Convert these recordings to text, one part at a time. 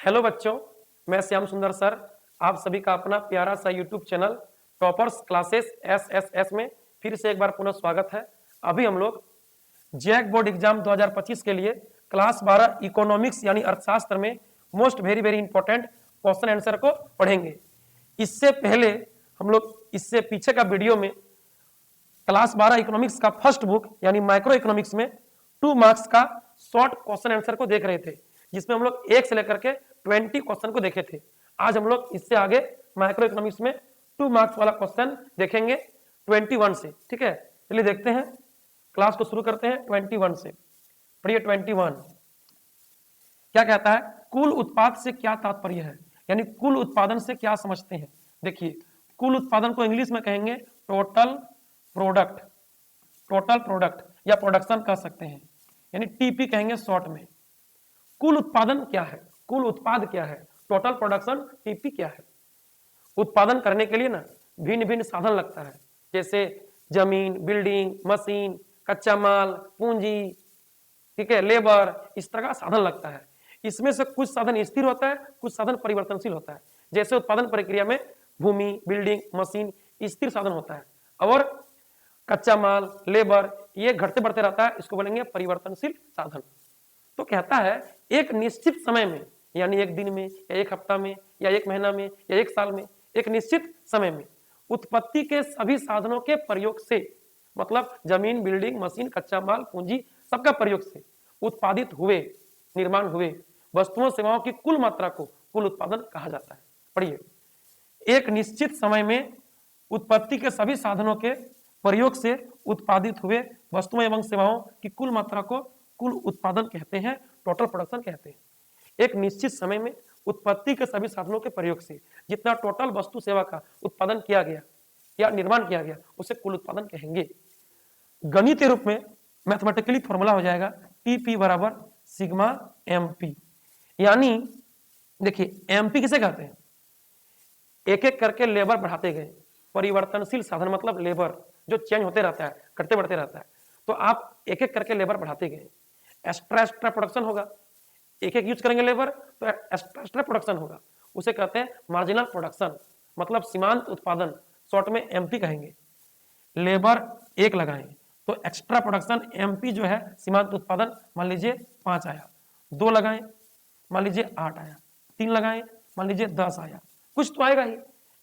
Hello बच्चों, मैं श्याम सुंदर सर आप सभी का अपना प्यारा सा YouTube channel toppers classes SSS में फिर से एक बार पुनः स्वागत है। अभी हम लोग जैक बोर्ड एग्जाम 2025 के लिए क्लास 12 इकोनॉमिक्स यानी अर्थशास्त्र में most very important question answer को पढ़ेंगे। इससे पहले हम लोग इससे पीछे का वीडियो में क्लास 12 इकोनॉमिक्स का फर्स्ट बुक यानी माइक्रो इकोनॉमिक्स में 2 मार्क्स का शॉर्ट क्वेश्चन आंसर को देख रहे थे, जिसमें हम लोग 1 से लेकर के 20 क्वेश्चन को देखे थे। आज हम लोग इससे आगे माइक्रो इकोनॉमिक्स में 2 मार्क्स वाला क्वेश्चन देखेंगे 21 से। ठीक है, चलिए देखते हैं, क्लास को शुरू करते हैं 21 से। पढ़िए 21 क्या कहता है, कुल उत्पाद से क्या तात्पर्य है, यानी कुल उत्पादन से क्या समझते हैं। देखिए, कुल उत्पादन को इंग्लिश में कहेंगे टोटल प्रोडक्ट, टोटल प्रोडक्ट या प्रोडक्शन कह सकते हैं, यानी टीपी कहेंगे शॉर्ट में। कुल उत्पादन क्या है, कुल उत्पाद क्या है, टोटल प्रोडक्शन टीपी क्या है। उत्पादन करने के लिए ना भिन्न भिन्न साधन लगता है, जैसे जमीन, बिल्डिंग, मशीन, कच्चा माल, पूंजी, ठीक है, लेबर, इस तरह का साधन लगता है। इसमें से कुछ साधन स्थिर होता है, कुछ साधन परिवर्तनशील होता है। जैसे उत्पादन प्रक्रिया में भूमि, बिल्डिंग, मशीन स्थिर साधन होता है, और कच्चा माल, लेबर ये घटते बढ़ते रहता है, इसको बोलेंगे परिवर्तनशील साधन। तो कहता है एक निश्चित समय में, यानी एक दिन में या एक हफ्ता में या एक महीना में या एक साल में, एक निश्चित समय में उत्पत्ति के सभी साधनों के प्रयोग से, मतलब जमीन, बिल्डिंग, मशीन, कच्चा माल, पूंजी सबका प्रयोग से उत्पादित हुए, निर्माण हुए वस्तुओं सेवाओं की कुल मात्रा को कुल उत्पादन कहा जाता है। पढ़िए, एक निश्चित समय में उत्पत्ति के सभी साधनों के प्रयोग से उत्पादित हुए वस्तुओं एवं सेवाओं की कुल मात्रा को कुल उत्पादन कहते हैं, टोटल प्रोडक्शन कहते हैं। एक निश्चित समय में उत्पत्ति के सभी साधनों के प्रयोग से जितना टोटल वस्तु सेवा का उत्पादन किया गया या निर्माण किया गया उसे कुल उत्पादन कहेंगे। गणितीय रूप में मैथमेटिकली फॉर्मूला हो जाएगा टीपी बराबर सिग्मा एमपी। यानी देखिए, एमपी किसे कहते हैं, एक एक करके लेबर बढ़ाते गए, परिवर्तनशील साधन मतलब लेबर जो चेंज होते रहता है, घटते बढ़ते रहता है, तो आप एक एक करके लेबर बढ़ाते गए। एक्स्ट्रा प्रोडक्शन होगा, एक एक यूज करेंगे लेबर तो एक्स्ट्रा प्रोडक्शन होगा, उसे कहते हैं मार्जिनल प्रोडक्शन, मतलब सीमांत उत्पादन, शॉर्ट में एमपी कहेंगे। लेबर एक लगाएं तो एक्स्ट्रा प्रोडक्शन एमपी जो है सीमांत उत्पादन, मान लीजिए 5 आया, 2 लगाएं मान लीजिए 8 आया, 3 लगाएं मान लीजिए 10 आया, कुछ तो आएगा ही।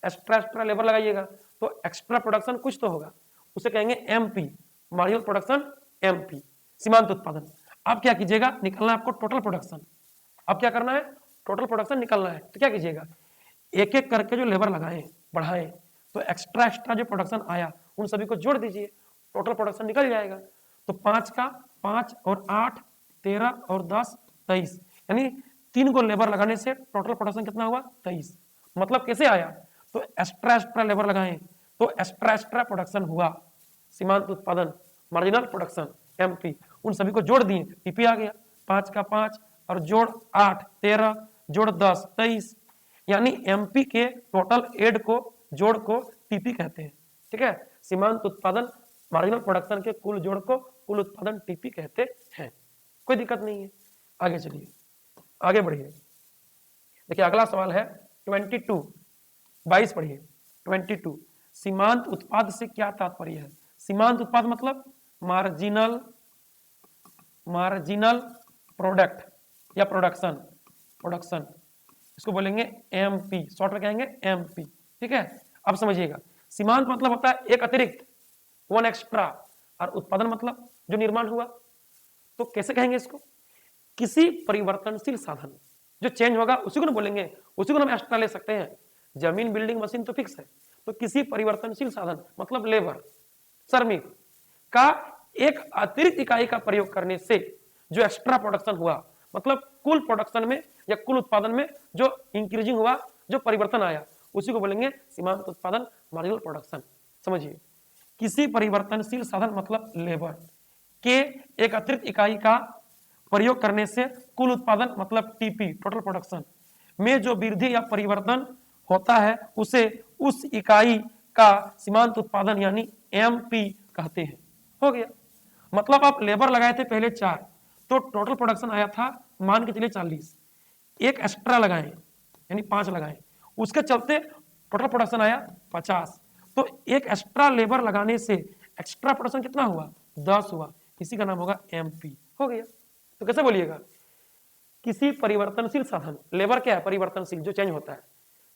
एक्स्ट्रा लेबर लगाइएगा तो एक्स्ट्रा प्रोडक्शन कुछ तो होगा, उसे कहेंगे एमपी, मार्जिनल प्रोडक्शन एमपी, सीमांत उत्पादन। अब क्या कीजिएगा, निकलना है आपको टोटल प्रोडक्शन। अब क्या करना है, टोटल प्रोडक्शन निकलना है, तो क्या कीजिएगा, एक एक करके जो लेबर लगाएं बढ़ाएं तो एक्स्ट्रा जो प्रोडक्शन आया उन सभी को जोड़ दीजिए, टोटल प्रोडक्शन निकल जाएगा। तो 5 का 5 और 8 13 और 10 23, यानी 3 को लेबर लगाने से टोटल प्रोडक्शन कितना हुआ 23। मतलब कैसे आया, तो एक्स्ट्रा लेबर लगाएं तो एक्स्ट्रा प्रोडक्शन हुआ, सीमांत उत्पादन, मार्जिनल प्रोडक्शन एमपी, उन सभी को जोड़ दिए, टीपी आ गया। 5 का 5 और जोड़ 8 13 जोड़ 10 23, यानी एमपी के टोटल एड को जोड़ को टीपी कहते हैं। ठीक है, सीमांत उत्पादन मार्जिनल प्रोडक्शन के कुल जोड़ को कुल उत्पादन टीपी कहते हैं। कोई दिक्कत नहीं है, आगे चलिए, आगे बढ़िए। देखिए अगला सवाल है 22 पढ़िए। 22 सीमांत उत्पाद से क्या तात्पर्य है। सीमांत उत्पाद मतलब मार्जिनल प्रोडक्ट या प्रोडक्शन, इसको बोलेंगे एमपी, शॉर्ट में कहेंगे एमपी। ठीक है, अब समझिएगा, सीमांत मतलब होता है एक अतिरिक्त, वन एक्स्ट्रा, और उत्पादन मतलब जो निर्माण हुआ। तो कैसे कहेंगे इसको, किसी परिवर्तनशील साधन जो चेंज होगा उसी को ना बोलेंगे, उसी को हम एक्स्ट्रा ले सकते हैं। जमीन, बिल्डिंग, मशीन तो फिक्स है, तो किसी परिवर्तनशील साधन मतलब लेबर, श्रमिक का एक अतिरिक्त इकाई का प्रयोग करने से जो एक्स्ट्रा प्रोडक्शन हुआ, मतलब कुल प्रोडक्शन में या कुल उत्पादन में जो इंक्रीजिंग हुआ, जो परिवर्तन आया, उसी को बोलेंगे सीमांत उत्पादन, मार्जिनल प्रोडक्शन। समझिए, किसी परिवर्तनशील साधन मतलब लेबर के एक अतिरिक्त इकाई का प्रयोग करने से कुल उत्पादन मतलब टीपी, टोटल प्रोडक्शन में जो वृद्धि या परिवर्तन होता है उसे उस इकाई का सीमांत उत्पादन यानी एमपी कहते हैं। हो गया, मतलब आप लेबर लगाए थे पहले 4, तो टोटल प्रोडक्शन आया था मान के चलिए 40, एक एक्स्ट्रा लगाएं यानी 5 लगाएं, उसके चलते टोटल प्रोडक्शन आया 50। तो एक एक्स्ट्रा लेबर लगाने से एक्स्ट्रा प्रोडक्शन कितना हुआ 10 हुआ, इसी का नाम होगा एमपी। हो गया। तो कैसे बोलिएगा, किसी परिवर्तनशील साधन, लेबर क्या है परिवर्तनशील जो चेंज होता है,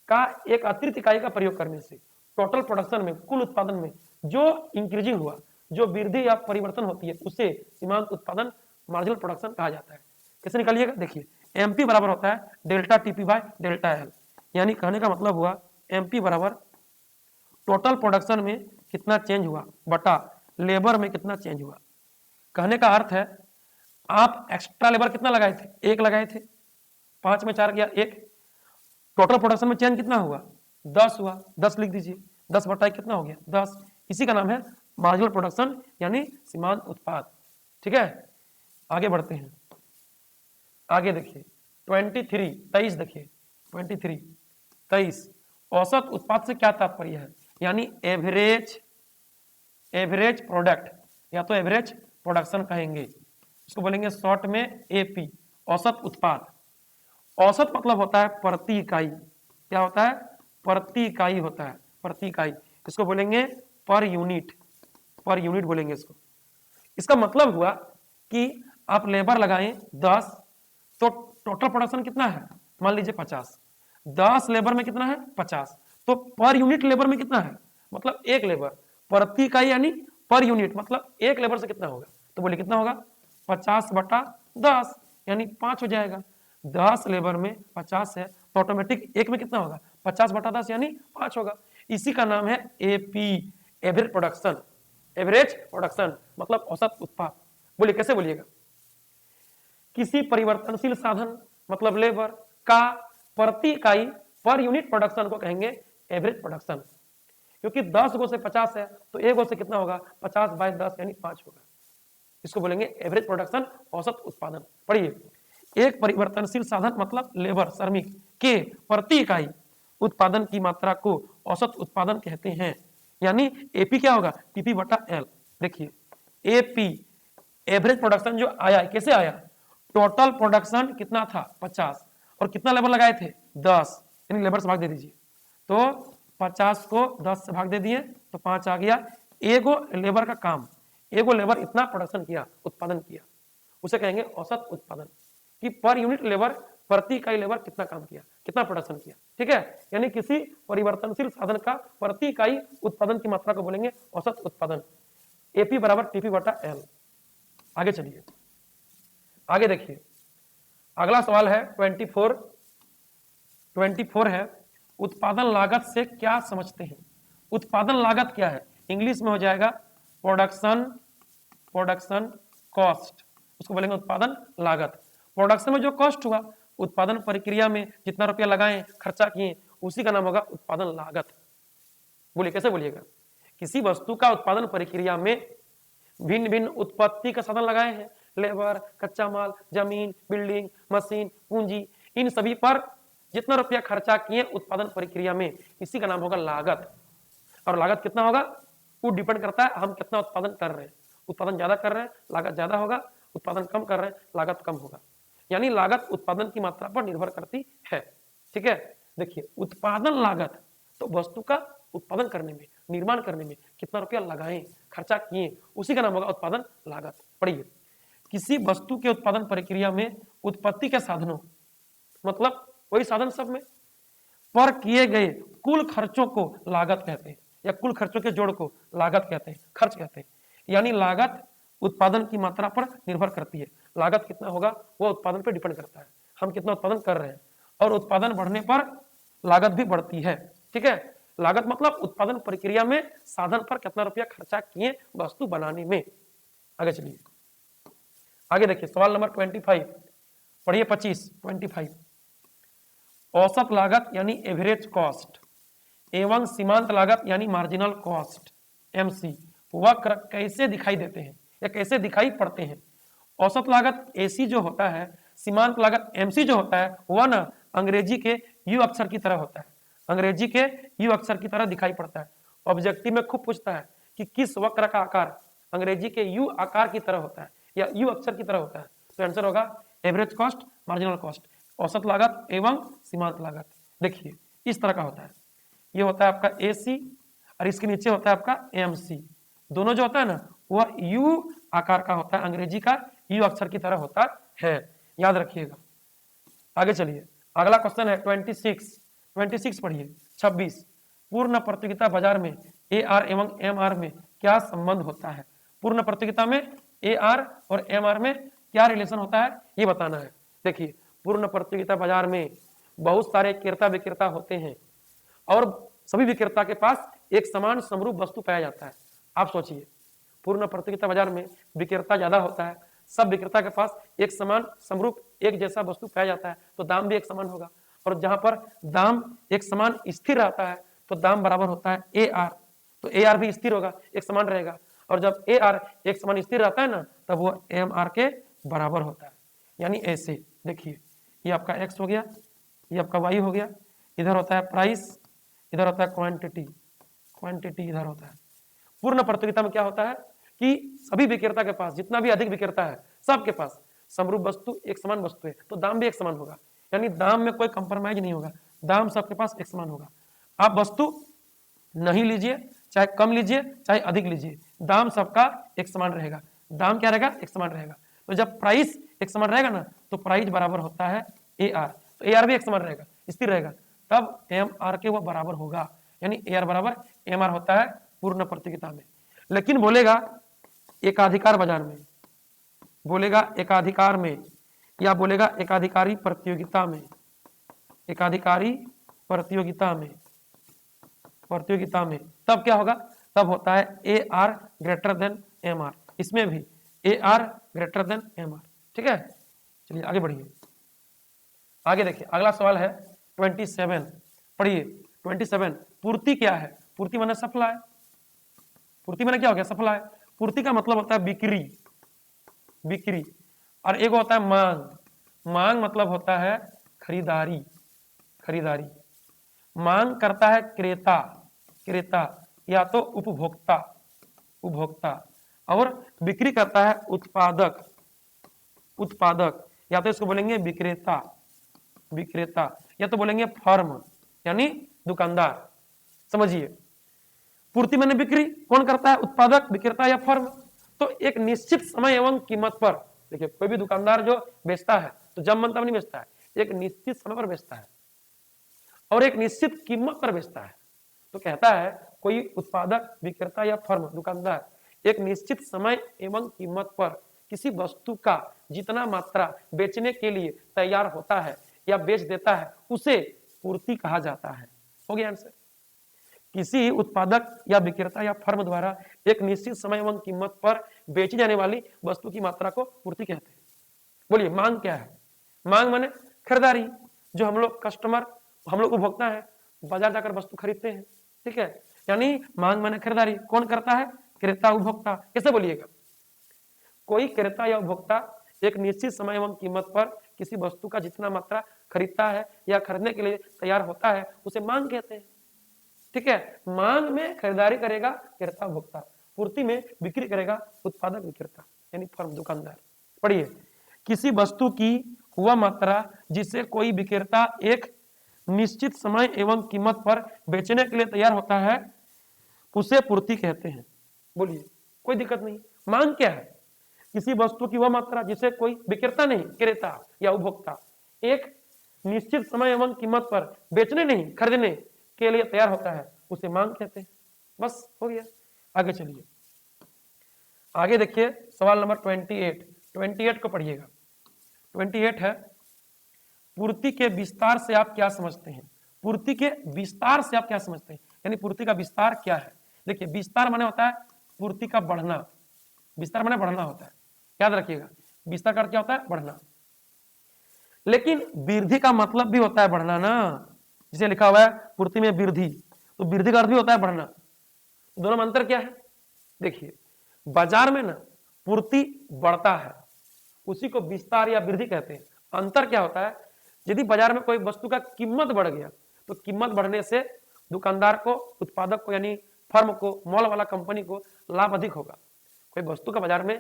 का एक अतिरिक्त इकाई का प्रयोग करने से टोटल प्रोडक्शन में कुल उत्पादन में जो इंक्रीजिंग हुआ, जो वृद्धि या परिवर्तन होती है उसे सीमांत उत्पादन मार्जिनल प्रोडक्शन कहा जाता है। कैसे निकालिएगा, देखिए एमपी बराबर होता है delta TP by delta L, यानी कहने का मतलब हुआ एमपी बराबर टोटल प्रोडक्शन में कितना चेंज हुआ बटा लेबर में कितना चेंज हुआ। कहने का अर्थ है आप एक्स्ट्रा लेबर कितना लगाए थे, एक लगाए थे, 5 में 4 गया 1, टोटल प्रोडक्शन में चेंज कितना हुआ 10 हुआ, 10 लिख दीजिए, 10 बटा कितना हो गया 10, इसी का नाम है मार्जिनल प्रोडक्शन यानी सीमांत उत्पाद। ठीक है, आगे बढ़ते हैं। आगे देखिए 23 देखिए 23 औसत उत्पाद से क्या तात्पर्य है, यानी एवरेज प्रोडक्ट या तो एवरेज प्रोडक्शन कहेंगे, इसको बोलेंगे शॉर्ट में एपी, औसत उत्पाद। औसत मतलब होता है प्रति इकाई, क्या होता है प्रति इकाई होता है, प्रति इकाई, इसको बोलेंगे पर यूनिट बोलेंगे इसको। इसका मतलब हुआ कि आप लेबर लगाएं 10 तो टोटल प्रोडक्शन कितना है मान लीजिए 50, 10 लेबर में कितना है 50, तो पर यूनिट लेबर में कितना है मतलब एक लेबर, प्रति इकाई यानी पर यूनिट मतलब एक लेबर से कितना होगा, तो बोलिए कितना होगा 50 बटा 10 यानी 5 हो जाएगा। 10 लेबर में 50 है तो ऑटोमेटिक एक में कितना होगा 50 बटा 10 यानी 5 होगा। इसी का नाम है एपी, एवरेज प्रोडक्शन मतलब औसत उत्पाद। बोलिए कैसे बोलिएगा, किसी परिवर्तनशील साधन मतलब लेबर का प्रति इकाई पर यूनिट प्रोडक्शन को कहेंगे एवरेज प्रोडक्शन, क्योंकि 10 गो से 50 है तो एक गो से कितना होगा 50 बाय 10 यानी 5 होगा, इसको बोलेंगे एवरेज प्रोडक्शन औसत उत्पादन। पढ़िए, एक परिवर्तनशील साधन मतलब लेबर श्रमिक के प्रति इकाई उत्पादन की मात्रा को औसत उत्पादन कहते हैं, यानी एपी क्या होगा टीपी बटा एल। देखिए एपी एवरेज प्रोडक्शन जो आया कैसे आया, टोटल प्रोडक्शन कितना था 50 और कितना लेबर लगाए थे 10, यानी लेबर से भाग दे दीजिए, तो 50 को 10 से भाग दे दिए तो 5 आ गया। एगो लेबर का काम, एगो लेबर इतना प्रोडक्शन किया उत्पादन किया, उसे कहेंगे औसत उत्पादन, कि पर यूनिट लेबर प्रति इकाई लेबर कितना काम किया कितना प्रोडक्शन किया। ठीक है, यानी किसी परिवर्तनशील साधन का प्रति इकाई उत्पादन की मात्रा को बोलेंगे औसत उत्पादन, एपी बराबर टीपी बटा एल। आगे चलिए, आगे देखिए अगला सवाल है 24 है, उत्पादन लागत से क्या समझते हैं। उत्पादन लागत क्या है, इंग्लिश में हो जाएगा प्रोडक्शन कॉस्ट, उसको बोलेंगे उत्पादन लागत। प्रोडक्शन में जो कॉस्ट हुआ, उत्पादन प्रक्रिया में जितना रुपया लगाए खर्चा किए उसी का नाम होगा उत्पादन लागत। बोलिए कैसे बोलिएगा, किसी वस्तु का उत्पादन प्रक्रिया में भिन्न भिन्न उत्पत्ति का साधन लगाए हैं, लेबर, कच्चा माल, जमीन, बिल्डिंग, मशीन, पूंजी, इन सभी पर जितना रुपया खर्चा किए उत्पादन प्रक्रिया में, इसी का नाम होगा लागत। और लागत कितना होगा वो डिपेंड करता है हम कितना उत्पादन कर रहे हैं, उत्पादन ज्यादा कर रहे हैं लागत ज्यादा होगा, उत्पादन कम कर रहे हैं लागत कम होगा, यानी लागत उत्पादन की मात्रा पर निर्भर करती है। ठीक है, देखिए उत्पादन लागत तो वस्तु का उत्पादन करने में, निर्माण करने में कितना रुपया लगाएं खर्चा किए उसी का नाम होगा उत्पादन लागत। पढ़िए, किसी वस्तु के उत्पादन प्रक्रिया में उत्पत्ति के साधनों मतलब वही साधन सब में पर किए गए कुल खर्चों को लागत कहते हैं, या कुल खर्चों के जोड़ को लागत कहते हैं, खर्च कहते हैं। यानी लागत उत्पादन की मात्रा पर निर्भर करती है, लागत कितना होगा वो उत्पादन पर डिपेंड करता है, हम कितना उत्पादन कर रहे हैं, और उत्पादन बढ़ने पर लागत भी बढ़ती है। ठीक है, लागत मतलब उत्पादन प्रक्रिया में साधन पर कितना रुपया खर्चा किए वस्तु बनाने में। आगे चलिए, आगे देखिए सवाल नंबर 25, पढ़िए 25 औसत लागत यानी एवरेज कॉस्ट एवं सीमांत लागत यानी मार्जिनल कॉस्ट एमसी वक्र कैसे दिखाई देते हैं या कैसे दिखाई पड़ते हैं। औसत लागत एसी जो होता है, सीमांत लागत एमसी जो होता है वह ना अंग्रेजी के यू अक्षर की तरह होता है, अंग्रेजी के यू अक्षर की तरह दिखाई पड़ता है। ऑब्जेक्टिव में खूब पूछता है कि किस वक्र का आकार अंग्रेजी के यू आकार की तरह होता है या यू अक्षर की तरह होता है, तो आंसर होगा एवरेज कॉस्ट मार्जिनल कॉस्ट। औसत लागत एवं सीमांत लागत। देखिए इस तरह का होता है, ये होता है आपका AC और इसके नीचे होता है आपका MC। दोनों जो होता है ना वह U आकार का होता है, अंग्रेजी का U अक्षर की तरह होता है, याद रखिएगा। आगे चलिए, अगला क्वेश्चन है 26 पढ़िए। 26, पूर्ण प्रतियोगिता बाजार में AR एवं MR में क्या संबंध होता है? पूर्ण प्रतियोगिता में AR और MR में क्या रिलेशन होता है ये बताना है। देखिए पूर्ण प्रतियोगिता बाजार में बहुत सारे क्रेता विक्रेता होते हैं और सभी विक्रेता के पास एक समान समरूप वस्तु पाया जाता है। आप सोचिए पूर्ण प्रतियोगिता बाजार में विक्रेता ज्यादा होता है, सब विक्रेता के पास एक समान समरूप एक जैसा वस्तु पाया जाता है तो दाम भी एक समान होगा, और जहां पर दाम एक समान स्थिर रहता है तो दाम बराबर होता है AR, तो AR भी स्थिर होगा, एक समान रहेगा, और जब AR एक समान स्थिर रहता है ना तब वो MR के बराबर होता है। यानी ऐसे देखिए ये आपका X हो गया, ये आपका Y हो गया, इधर होता है प्राइस, इधर होता है क्वांटिटी इधर होता है। पूर्ण प्रतियोगिता में क्या होता है कि सभी विक्रेता के पास, जितना भी अधिक विक्रेता है सबके पास समरूप वस्तु एक समान वस्तु है तो दाम भी एक समान होगा, यानी दाम में कोई कंप्रोमाइज नहीं होगा, दाम सबके पास एक समान होगा। आप वस्तु नहीं लीजिए, चाहे कम लीजिए चाहे अधिक लीजिए, दाम सबका एक समान रहेगा। दाम क्या रहेगा? एक समान रहेगा। तो जब प्राइस एक समान रहेगा ना तो प्राइस बराबर होता है AR, तो AR भी एक समान रहेगा, स्थिर रहेगा, तब MR के वो बराबर होगा, यानी AR बराबर MR होता है पूर्ण प्रतियोगिता में। लेकिन बोलेगा एकाधिकार बाजार में, बोलेगा एकाधिकार में, या बोलेगा एकाधिकारी प्रतियोगिता में, एकाधिकारी प्रतियोगिता में तब क्या होगा? तब होता है AR ग्रेटर देन MR, इसमें भी AR ग्रेटर देन MR। ठीक है, चलिए आगे बढ़िए। आगे देखिए अगला सवाल है 27, पढ़िए 27, पूर्ति क्या है? पूर्ति माने सप्लाई, पूर्ति माने क्या हो गया? सप्लाई। पूर्ति का मतलब होता है बिक्री, बिक्री, और एक होता है मांग, मांग मतलब होता है खरीदारी, खरीदारी। मांग करता है क्रेता, क्रेता या तो उपभोक्ता, उपभोक्ता, और बिक्री करता है उत्पादक, उत्पादक, या तो इसको बोलेंगे विक्रेता, विक्रेता, या तो बोलेंगे फर्म यानी दुकानदार। समझिए पूर्ति माने बिक्री, कौन करता है? उत्पादक, विक्रेता या फर्म। तो एक निश्चित समय एवं कीमत पर, देखिए कोई भी दुकानदार जो बेचता है तो जब मन तब नहीं बेचता है, एक निश्चित समय पर बेचता है और एक निश्चित कीमत पर बेचता है। तो कहता है कोई उत्पादक, विक्रेता या फर्म, दुकानदार एक निश्चित समय एवं कीमत पर किसी वस्तु का जितना मात्रा बेचने के लिए तैयार होता है या बेच देता है उसे पूर्ति कहा जाता है। हो गया आंसर। किसी उत्पादक या विक्रेता या फर्म द्वारा एक निश्चित समय एवं कीमत पर बेची जाने वाली वस्तु की मात्रा को पूर्ति कहते हैं। बोलिए मांग क्या है? मांग माने खरीदारी, जो हम लोग कस्टमर, हम लोग उपभोक्ता है, बाजार जाकर वस्तु खरीदते हैं। ठीक है, यानी मांग माने खरीदारी, कौन करता है? क्रेता, उपभोक्ता। कैसे बोलिएगा? कोई क्रेता या उपभोक्ता एक निश्चित समय एवं कीमत पर किसी वस्तु का जितना मात्रा खरीदता है या खरीदने के लिए तैयार होता है उसे मांग कहते हैं। ठीक है, मांग में खरीदारी करेगा क्रेता, उपभोक्ता, पूर्ति में बिक्री करेगा उत्पादक, विक्रेता यानी फर्म, दुकानदार। पढ़िए किसी वस्तु की वह मात्रा जिसे कोई विक्रेता एक निश्चित समय एवं कीमत पर बेचने के लिए तैयार होता है उसे पूर्ति कहते हैं। बोलिए कोई दिक्कत नहीं। मांग क्या है? किसी वस्तु की वह मात्रा जिसे कोई विक्रेता नहीं, क्रेता या उपभोक्ता एक निश्चित समय एवं कीमत पर बेचने नहीं, खरीदने के लिए तैयार होता है उसे मांग कहते हैं। बस हो गया। आगे चलिए, आगे देखिए सवाल नंबर 28 को पढ़िएगा। 28 है पूर्ति के विस्तार से आप क्या समझते हैं? पूर्ति के विस्तार से आप क्या समझते हैं, यानी पूर्ति का विस्तार क्या है? देखिए विस्तार माने होता है पूर्ति का बढ़ना, विस्तार माने बढ़ना होता है, याद रखिएगा। विस्तार का अर्थ क्या होता है? बढ़ना। लेकिन वृद्धि का मतलब भी होता है बढ़ना ना, जिसे लिखा हुआ है पूर्ति में वृद्धि, तो वृद्धि का अर्थ भी होता है बढ़ना। दोनों में अंतर क्या है? देखिए बाजार में ना पूर्ति बढ़ता है, उसी को विस्तार या वृद्धि कहते हैं। अंतर क्या होता है? यदि बाजार में कोई वस्तु का कीमत बढ़ गया तो कीमत बढ़ने से दुकानदार को, उत्पादक को यानी फर्म को, मॉल वाला कंपनी को लाभ अधिक होगा। कोई वस्तु का बाजार में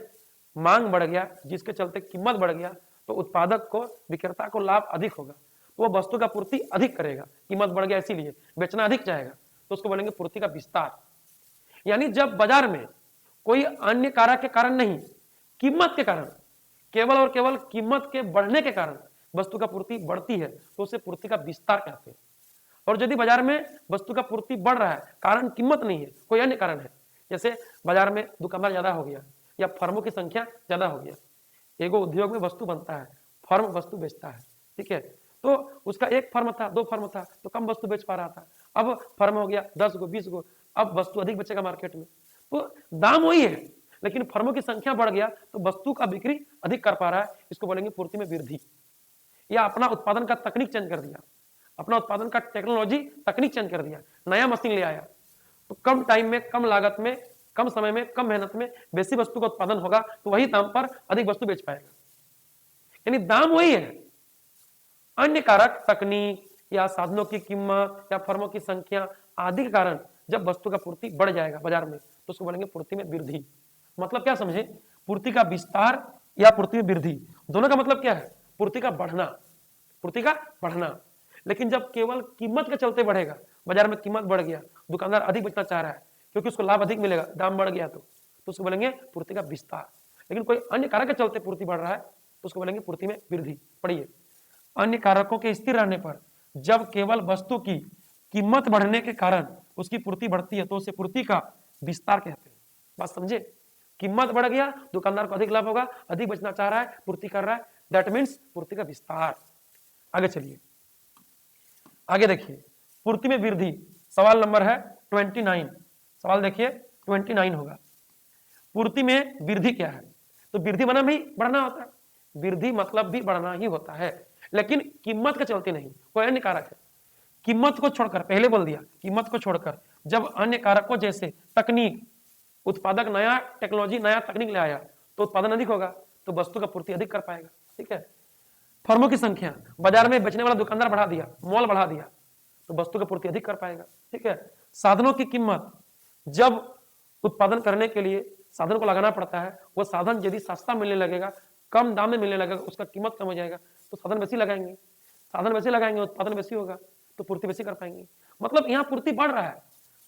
मांग बढ़ गया जिसके चलते कीमत बढ़ गया तो उत्पादक को, विक्रेता को लाभ अधिक होगा, तो वो वस्तु का पूर्ति अधिक करेगा, कीमत बढ़ गया इसीलिए बेचना अधिक जाएगा, तो उसको बोलेंगे पूर्ति का विस्तार। यानी जब बाजार में कोई अन्य कारक के कारण नहीं, कीमत के कारण, केवल और केवल कीमत के बढ़ने के कारण वस्तु का पूर्ति बढ़ती है, तो उसे पूर्ति का विस्तार कहते हैं। और यदि बाजार में वस्तु का पूर्ति बढ़ रहा है, कारण कीमत नहीं है, कोई अन्य कारण है, जैसे बाजार में दुकानदार ज्यादा हो गया या फर्मों की संख्या ज्यादा हो गया, एगो उद्योग में वस्तु बनता है, फर्म वस्तु बेचता है, ठीक है, तो उसका एक फर्म था, दो फर्म था, तो कम वस्तु बेच पा रहा था, अब फर्म हो गया 10 गो 20 गो, अब वस्तु अधिक बेचेगा मार्केट में, तो दाम वही है, लेकिन फर्मों की संख्या बढ़ गया तो वस्तु का बिक्री अधिक कर पा रहा है, इसको बोलेंगे पूर्ति में वृद्धि। या अपना उत्पादन का तकनीक चेंज कर दिया, अपना उत्पादन का टेक्नोलॉजी तकनीक चेंज कर दिया, नया मशीन ले आया, तो कम टाइम में, कम लागत में, कम समय में, कम मेहनत में बेसी वस्तु का उत्पादन होगा, तो वही दाम पर अधिक वस्तु बेच पाएगा। यानी दाम वही है, अन्य कारक तकनीक या साधनों की कीमत या फर्मों की संख्या आदि के कारण जब वस्तु का पूर्ति बढ़ जाएगा बाजार में, तो उसको बोलेंगे पूर्ति में वृद्धि। मतलब क्या समझे, पूर्ति का विस्तार या पूर्ति में वृद्धि, दोनों का मतलब क्या है, पूर्ति का बढ़ना, पूर्ति का बढ़ना। लेकिन जब केवल कीमत के चलते बढ़ेगा, बाजार में कीमत बढ़ गया, दुकानदार अधिक बेचना चाह रहा है क्योंकि उसको लाभ अधिक मिलेगा, दाम बढ़ गया, तो उसको बोलेंगे पूर्ति का विस्तार। लेकिन कोई अन्य कारक के चलते पूर्ति बढ़ रहा है, तो उसको बोलेंगे पूर्ति में वृद्धि। पढ़िए, अन्य कारकों के स्थिर रहने पर जब केवल वस्तु की कीमत बढ़ने के कारण उसकी पूर्ति बढ़ती है, तो उसे पूर्ति का विस्तार कहते हैं। बात समझे, कीमत बढ़ गया, दुकानदार को अधिक लाभ होगा, अधिक बेचना चाह रहा है, पूर्ति कर रहा है, दैट मीन्स पूर्ति का विस्तार। आगे चलिए, आगे देखिए, पूर्ति में वृद्धि, सवाल नंबर है 29, सवाल देखिए 29 होगा। पूर्ति में वृद्धि क्या है, तो वृद्धि माना भी बढ़ना होता है, वृद्धि मतलब भी बढ़ना ही होता है, लेकिन कीमत के चलते नहीं, कोई अन्य कारक है। कीमत को छोड़कर, पहले बोल दिया, कीमत को छोड़कर जब अन्य कारकों जैसे तकनीक, उत्पादक नया टेक्नोलॉजी, नया तकनीक ले आया, तो उत्पादन अधिक होगा, तो वस्तु का पूर्ति अधिक कर पाएगा, ठीक है। फर्मों की संख्या, बाजार में बेचने वाला दुकानदार बढ़ा दिया, मॉल बढ़ा दिया, तो वस्तु का पूर्ति अधिक कर पाएगा, ठीक है। साधनों की कीमत, जब उत्पादन करने के लिए साधन को लगाना पड़ता है, वो साधन यदि सस्ता मिलने लगेगा, कम दाम में मिलने लगेगा, उसका कीमत कम हो जाएगा, तो साधन वैसे लगाएंगे, साधन वैसे लगाएंगे, उत्पादन वैसे होगा, तो पूर्ति वैसे कर पाएंगे। मतलब यहाँ पूर्ति बढ़ रहा है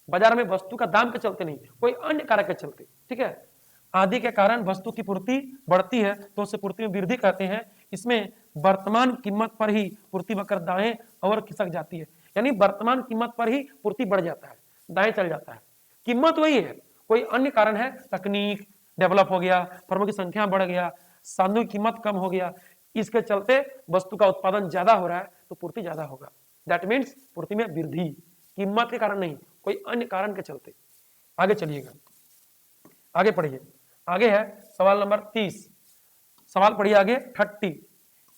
बाजार में वस्तु का दाम के चलते नहीं, कोई अन्य कारक के चलते, ठीक है। आदि के कारण वस्तु की पूर्ति बढ़ती है, तो उसे पूर्ति में वृद्धि कहते हैं। इसमें वर्तमान कीमत पर ही पूर्ति बढ़कर दाएं और खिसक जाती है, यानी वर्तमान कीमत पर ही पूर्ति बढ़ जाता है, दाएं चल जाता है, कीमत वही है, कोई अन्य कारण है, तकनीक डेवलप हो गया, फर्मों की संख्या बढ़ गया, साधनों की कीमत कम हो गया, इसके चलते वस्तु का उत्पादन ज्यादा हो रहा है, तो पूर्ति ज्यादा होगा, दैट मीन्स पूर्ति में वृद्धि, कीमत के कारण नहीं, कोई अन्य कारण के चलते। आगे चलिएगा, आगे पढ़िए, आगे है सवाल नंबर 30, सवाल पढ़िए आगे 30।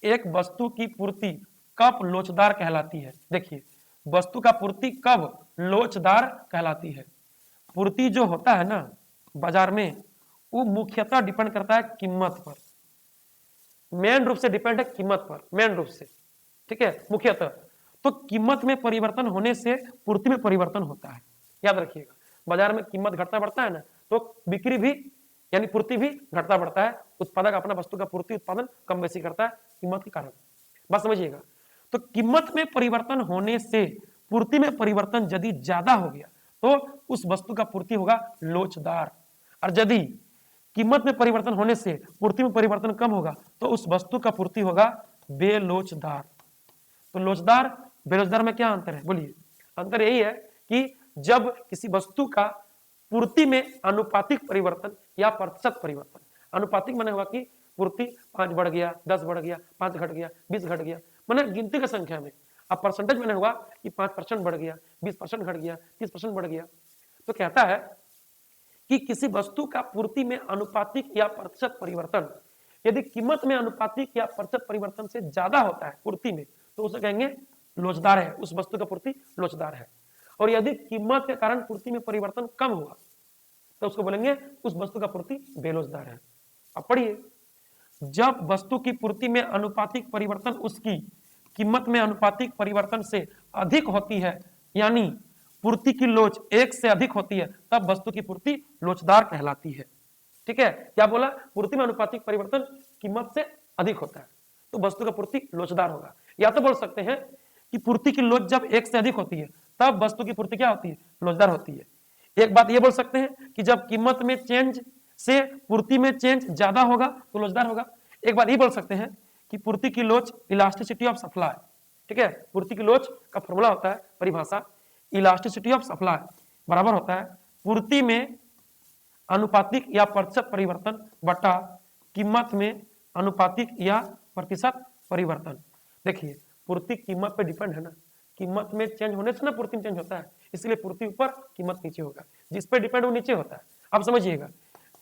एक वस्तु की पूर्ति कब लोचदार कहलाती है। देखिए, वस्तु का पूर्ति कब लोचदार कहलाती है। पूर्ति जो होता है ना बाजार में, वो मुख्यतः डिपेंड करता है कीमत पर, मेन रूप से डिपेंड है कीमत पर, मेन रूप से, ठीक है, मुख्यतः। तो कीमत में परिवर्तन होने से पूर्ति में परिवर्तन होता है, याद रखिएगा। बाजार में कीमत घटता बढ़ता है ना, तो बिक्री भी यानी पूर्ति भी घटता बढ़ता है, उत्पादक अपना वस्तु का पूर्ति उत्पादन कम बेसी करता है कीमत के कारण। बात समझिएगा, तो कीमत में परिवर्तन होने से पूर्ति में परिवर्तन यदि ज्यादा हो गया, तो उस वस्तु का पूर्ति होगा लोचदार, और यदि कीमत में परिवर्तन होने से पूर्ति में परिवर्तन कम होगा, तो उस वस्तु का पूर्ति होगा बेलोचदार। तो लोचदार बेरोजगार में क्या अंतर है, बोलिए। अंतर यही है कि जब किसी वस्तु का पूर्ति में अनुपातिक परिवर्तन या प्रतिशत परिवर्तन, अनुपातिक माने हुआ कि पूर्ति 5 बढ़ गया, 10 बढ़ गया, 5 घट गया, 20 घट गया, माने गिनती की संख्या में। अब परसेंटेज माने हुआ कि 5% बढ़ गया, 20% घट गया, 30% बढ़ गया। तो कहता है कि किसी वस्तु का पूर्ति में अनुपातिक या प्रतिशत परिवर्तन यदि कीमत में अनुपातिक या प्रतिशत परिवर्तन से ज्यादा होता है पूर्ति में, तो उसे कहेंगे लोचदार है, उस वस्तु का पूर्ति लोचदार है। और यदि कीमत के कारण पूर्ति में परिवर्तन कम हुआ, तो उसको बोलेंगे उस वस्तु का पूर्ति बेलोचदार है। अब पढ़िए, जब वस्तु की पूर्ति में अनुपातिक परिवर्तन उसकी कीमत में अनुपातिक परिवर्तन से अधिक होती है, यानी पूर्ति की लोच 1 से अधिक होती है, तब वस्तु की पूर्ति लोचदार कहलाती है। ठीक है, क्या बोला, पूर्ति में अनुपातिक परिवर्तन कीमत से अधिक होता है, तो वस्तु का पूर्ति लोचदार होगा। या तो बोल सकते हैं कि पूर्ति की लोच जब एक से अधिक होती है तब वस्तु की पूर्ति क्या होती है, लोचदार होती है। एक बात ये बोल सकते हैं कि जब कीमत में चेंज से पूर्ति में चेंज ज्यादा होगा तो लोचदार होगा। एक बात ये बोल सकते हैं कि पूर्ति की लोच इलास्टिसिटी ऑफ सप्लाई, ठीक है, पूर्ति की लोच का फॉर्मूला होता है, परिभाषा इलास्टिसिटी ऑफ सप्लाई बराबर होता है पूर्ति में अनुपातिक या प्रतिशत परिवर्तन बटा कीमत में अनुपातिक या प्रतिशत परिवर्तन। देखिए पूर्ति कीमत पे डिपेंड है ना, कीमत में चेंज होने से ना पूर्ति में चेंज होता है, इसलिए पूर्ति ऊपर कीमत नीचे होगा, जिस पे डिपेंड वो नीचे होता है। अब समझिएगा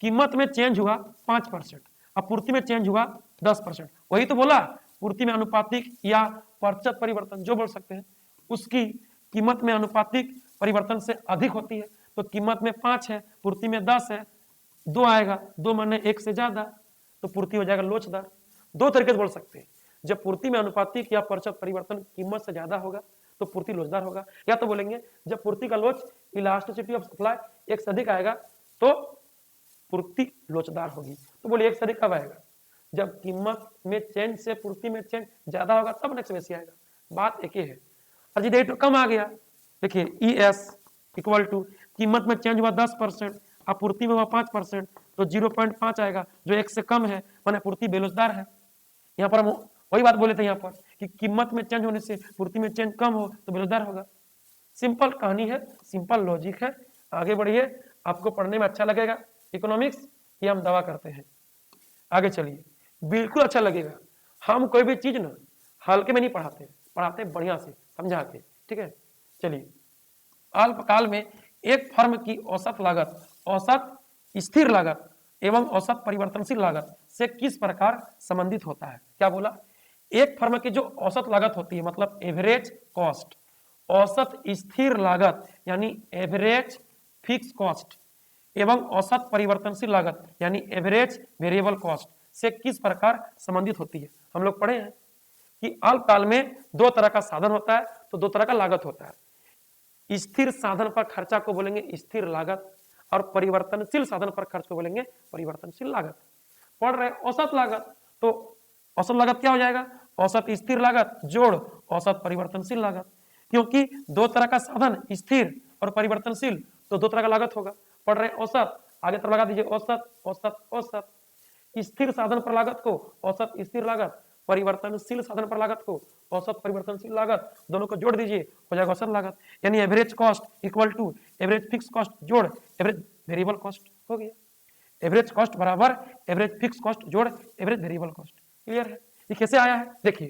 कीमत में चेंज हुआ 5%, अब पूर्ति में चेंज हुआ 10%, वही तो बोला पूर्ति में अनुपातिक या प्रतिशत परिवर्तन जो बोल सकते हैं, उसकी कीमत में अनुपातिक परिवर्तन से अधिक होती है, तो कीमत में 5 है पूर्ति में 10 है, 2 आएगा, 2 माने 1 से ज्यादा, तो पूर्ति हो जाएगा लोचदार। दो तरीके से बोल सकते हैं, जब पूर्ति में अनुपातिक या प्रतिशत परिवर्तन कीमत से ज्यादा होगा तो पूर्ति लोचदार होगा, या तो बोलेंगे जब पूर्ति का लोच इलास्टिसिटी ऑफ सप्लाई एक से अधिक आएगा तो पूर्ति लोचदार होगी। तो बोलिए एक से अधिक कब आएगा, जब कीमत में चेंज से पूर्ति में चेंज ज्यादा होगा तब नेक्स्ट बेसी आएगा, बात एक ही है। और यदि कम आ गया, देखिए ES इक्वल टू कीमत में चेंज हुआ 10%, आपूर्ति में हुआ 5%, तो 0.5 आएगा जो 1 से कम है, माने पूर्ति बेलोचदार है। यहाँ पर हम वही बात बोले थे यहाँ पर कि कीमत में चेंज होने से पूर्ति में चेंज कम हो तो बेलोचदार होगा। सिंपल कहानी है, सिंपल लॉजिक है, आगे बढ़िए, आपको पढ़ने में अच्छा लगेगा। इकोनॉमिक्स ये हम दवा करते हैं, आगे चलिए, बिल्कुल अच्छा लगेगा। हम कोई भी चीज ना हल्के में नहीं पढ़ाते, पढ़ाते बढ़िया से समझा के, ठीक है। चलिए, अल्पकाल में एक फर्म की औसत लागत औसत स्थिर लागत एवं औसत परिवर्तनशील लागत से किस प्रकार संबंधित होता है। क्या बोला, एक फर्म की जो औसत लागत होती है मतलब एवरेज कॉस्ट, औसत स्थिर लागत यानी एवरेज फिक्स कॉस्ट एवं औसत परिवर्तनशील लागत यानी एवरेज वेरिएबल कॉस्ट से किस प्रकार संबंधित होती है। हम लोग पढ़े हैं कि अल्पकाल में दो तरह का साधन होता है तो दो तरह का लागत होता है। स्थिर साधन पर खर्चा को बोलेंगे स्थिर लागत और परिवर्तनशील साधन पर खर्च को बोलेंगे परिवर्तनशील लागत। पढ़ रहे औसत लागत, तो औसत लागत क्या हो जाएगा, औसत स्थिर लागत जोड़ औसत परिवर्तनशील लागत, क्योंकि दो तरह का साधन स्थिर और परिवर्तनशील तो दो तरह का लागत होगा। पढ़ रहे औसत, आगे तरफ लगा दीजिए औसत औसत औसत, स्थिर साधन पर लागत को औसत स्थिर लागत, परिवर्तनशील साधन पर लागत को औसत परिवर्तनशील लागत, दोनों को जोड़ दीजिए हो जाएगा औसत लागत, यानी average cost equal to average fix cost जोड़ एवरेज वेरिएबल कॉस्ट हो गया। एवरेज कॉस्ट बराबर एवरेज फिक्स कॉस्ट जोड़ एवरेज वेरिएबल कॉस्ट। क्लियर है, ये कैसे आया है, देखिए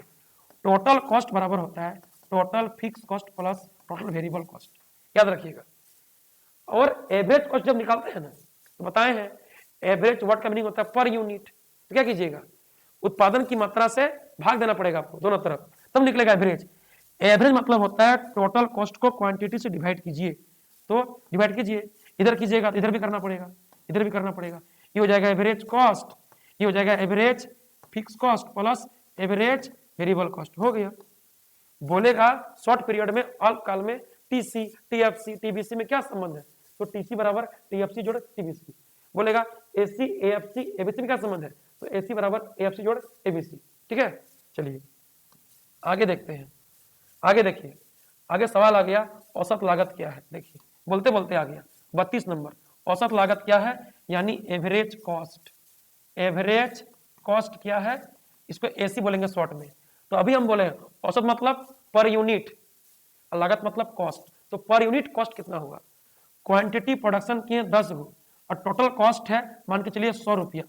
टोटल कॉस्ट बराबर होता है total fix cost plus total variable cost, याद रखिएगा। और एवरेज कॉस्ट जब निकालते हैं ना तो बताए हैं एवरेज वर्ड का मीनिंग होता है पर यूनिट, तो क्या कीजिएगा उत्पादन की मात्रा से भाग देना पड़ेगा आपको दोनों तरफ, तब निकलेगा एवरेज। एवरेज मतलब होता है टोटल कॉस्ट को क्वांटिटी से डिवाइड कीजिए, तो डिवाइड कीजिए, इधर कीजिएगा इधर भी करना पड़ेगा, इधर भी करना पड़ेगा, ये हो जाएगा एवरेज कॉस्ट, ये हो जाएगा average fix cost plus average variable cost हो गया। बोलेगा शॉर्ट पीरियड में अल्पकाल में टीसी टीएफसी टीबीसी में क्या संबंध है, तो टीसी बराबर टीएफसी जोड़ टीबीसी। बोलेगा एसी एएफसी एबीसी में क्या संबंध है, तो एसी बराबर एएफसी जोड़ एबीसी। ठीक है, चलिए आगे देखते हैं। आगे देखिए, आगे सवाल आ गया औसत लागत क्या है। देखिए बोलते बोलते आ गया 32 नंबर, औसत लागत क्या है यानी एवरेज कॉस्ट। एवरेज कॉस्ट क्या है, इसको एसी बोलेंगे शॉर्ट में। तो अभी हम बोले औसत मतलब पर यूनिट, लागत मतलब कॉस्ट, तो पर यूनिट कॉस्ट कितना होगा। क्वांटिटी प्रोडक्शन किए 10 गो और टोटल कॉस्ट है मान के चलिए 100 रुपया,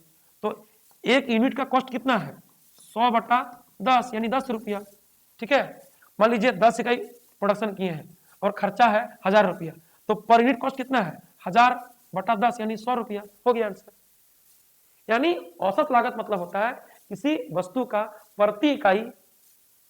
तो एक यूनिट का कॉस्ट कितना है 100 बटा 10 यानी 10 रुपया। ठीक है, मान लीजिए 10 इकाई प्रोडक्शन किए हैं और खर्चा है 1000 रुपया, तो पर यूनिट कॉस्ट कितना है 1000 बटा 10 यानी 100 रुपया। हो गया आंसर। यानी औसत लागत मतलब होता है किसी वस्तु का प्रति इकाई,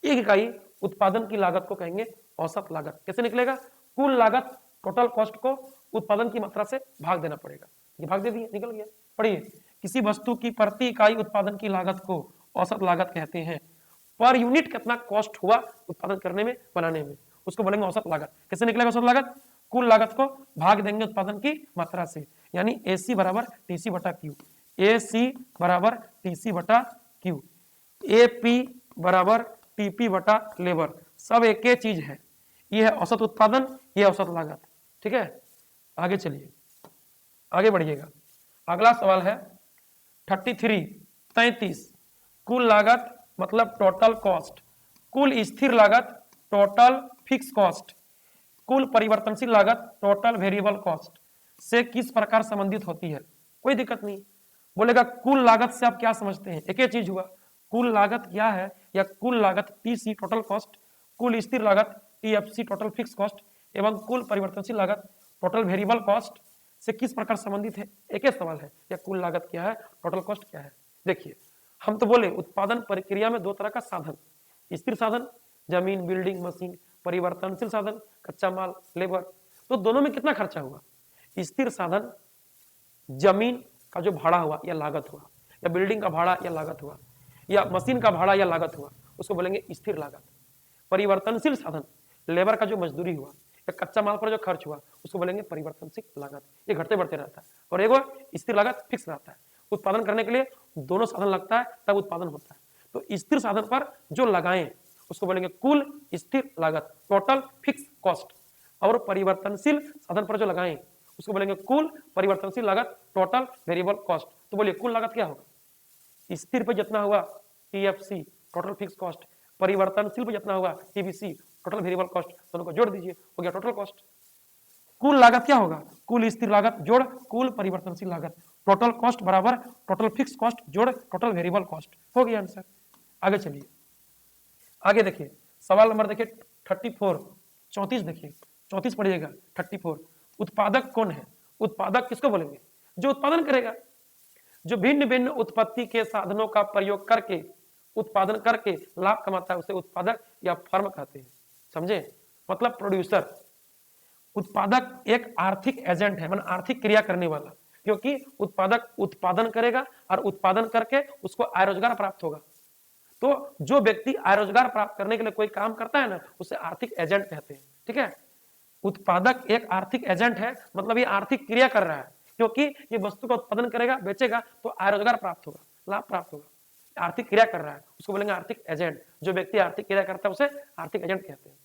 एक इकाई उत्पादन की लागत को कहेंगे औसत लागत। कैसे निकलेगा, कुल लागत टोटल कॉस्ट को उत्पादन की मात्रा से भाग देना पड़ेगा, ये भाग दे दिए निकल गया। पढ़िए, किसी वस्तु की प्रति इकाई उत्पादन की लागत को औसत लागत कहते हैं। पर यूनिट कितना कॉस्ट हुआ उत्पादन करने में, बनाने में, उसको बोलेंगे औसत लागत। कैसे निकलेगा औसत लागत, कुल लागत को भाग देंगे उत्पादन की मात्रा से, यानी एसी बराबर टीसी बटा क्यू। एसी बराबर टीसी बटा क्यू। AP बराबर TP बटा लेबर, सब एक ही चीज है। ये है औसत उत्पादन, ये औसत लागत। ठीक है, आगे चलिए, आगे बढ़िएगा। अगला सवाल है 33 कुल लागत मतलब टोटल कॉस्ट, कुल स्थिर लागत टोटल फिक्स कॉस्ट, कुल परिवर्तनशील लागत टोटल वेरिएबल कॉस्ट से किस प्रकार संबंधित होती है। कोई दिक्कत नहीं, बोलेगा कुल लागत से आप क्या समझते हैं, एक ही चीज हुआ। कुल लागत क्या है, या कुल लागत TC टोटल कॉस्ट, कुल स्थिर लागत TFC टोटल फिक्स कॉस्ट एवं कुल परिवर्तनशील लागत टोटल वेरिएबल कॉस्ट से किस प्रकार संबंधित है। एक ही सवाल है, या कुल लागत क्या है, टोटल कॉस्ट क्या है। देखिए, हम तो बोले उत्पादन प्रक्रिया में दो तरह का साधन, स्थिर साधन जमीन बिल्डिंग मशीन, परिवर्तनशील साधन कच्चा माल लेबर। तो दोनों में कितना खर्चा हुआ। स्थिर साधन जमीन का जो भाड़ा हुआ या लागत हुआ, या बिल्डिंग का भाड़ा या लागत हुआ, या मशीन का भाड़ा या लागत हुआ, उसको बोलेंगे स्थिर लागत। परिवर्तनशील साधन लेबर का जो मजदूरी हुआ या कच्चा माल पर जो खर्च हुआ, उसको बोलेंगे परिवर्तनशील लागत। ये घटते बढ़ते रहता है। और एक स्थिर लागत फिक्स रहता है। उत्पादन करने के लिए दोनों साधन लगता है, तब उत्पादन होता है। तो स्थिर साधन पर जो लगाएं उसको बोलेंगे कुल स्थिर लागत टोटल फिक्स कॉस्ट, और परिवर्तनशील साधन पर जो लगाएं उसको बोलेंगे कुल परिवर्तनशील लागत टोटल वेरिएबल कॉस्ट। तो बोलिए कुल लागत क्या होगा, स्थिर पे जितना हुआ TFC टोटल फिक्स कॉस्ट, परिवर्तनशील पे जितना हुआ TVC टोटल वेरिएबल कॉस्ट, दोनों को जोड़ दीजिए, हो गया टोटल कॉस्ट। कुल लागत क्या होगा, कुल स्थिर लागत जोड़ कुल परिवर्तनशील लागत, टोटल कॉस्ट बराबर टोटल फिक्स कॉस्ट जोड़ टोटल वेरिएबल कॉस्ट, हो गया आंसर। आगे चलिए, आगे देखिए सवाल नंबर देखिए 34 देखिए 34 पढ़िएगा। 34 उत्पादक कौन है। उत्पादक किसको बोलेंगे, जो उत्पादन करेगा, जो भिन्न भिन्न उत्पत्ति के साधनों का प्रयोग करके उत्पादन करके लाभ कमाता है, उसे उत्पादक या फर्म कहते हैं। समझे, मतलब प्रोड्यूसर। उत्पादक एक आर्थिक एजेंट है, मतलब आर्थिक क्रिया करने वाला, क्योंकि उत्पादक उत्पादन करेगा और उत्पादन करके उसको आय रोजगार प्राप्त होगा। तो जो व्यक्ति आय रोजगार प्राप्त करने के लिए कोई काम करता है ना, उसे आर्थिक एजेंट कहते हैं। ठीक है, उत्पादक एक आर्थिक एजेंट है, मतलब ये आर्थिक क्रिया कर रहा है, क्योंकि ये वस्तु का उत्पादन करेगा बेचेगा तो आय रोजगार प्राप्त होगा, लाभ प्राप्त होगा। आर्थिक क्रिया कर रहा है, उसको बोलेंगे आर्थिक एजेंट। जो व्यक्ति आर्थिक क्रिया करता है उसे आर्थिक एजेंट कहते हैं।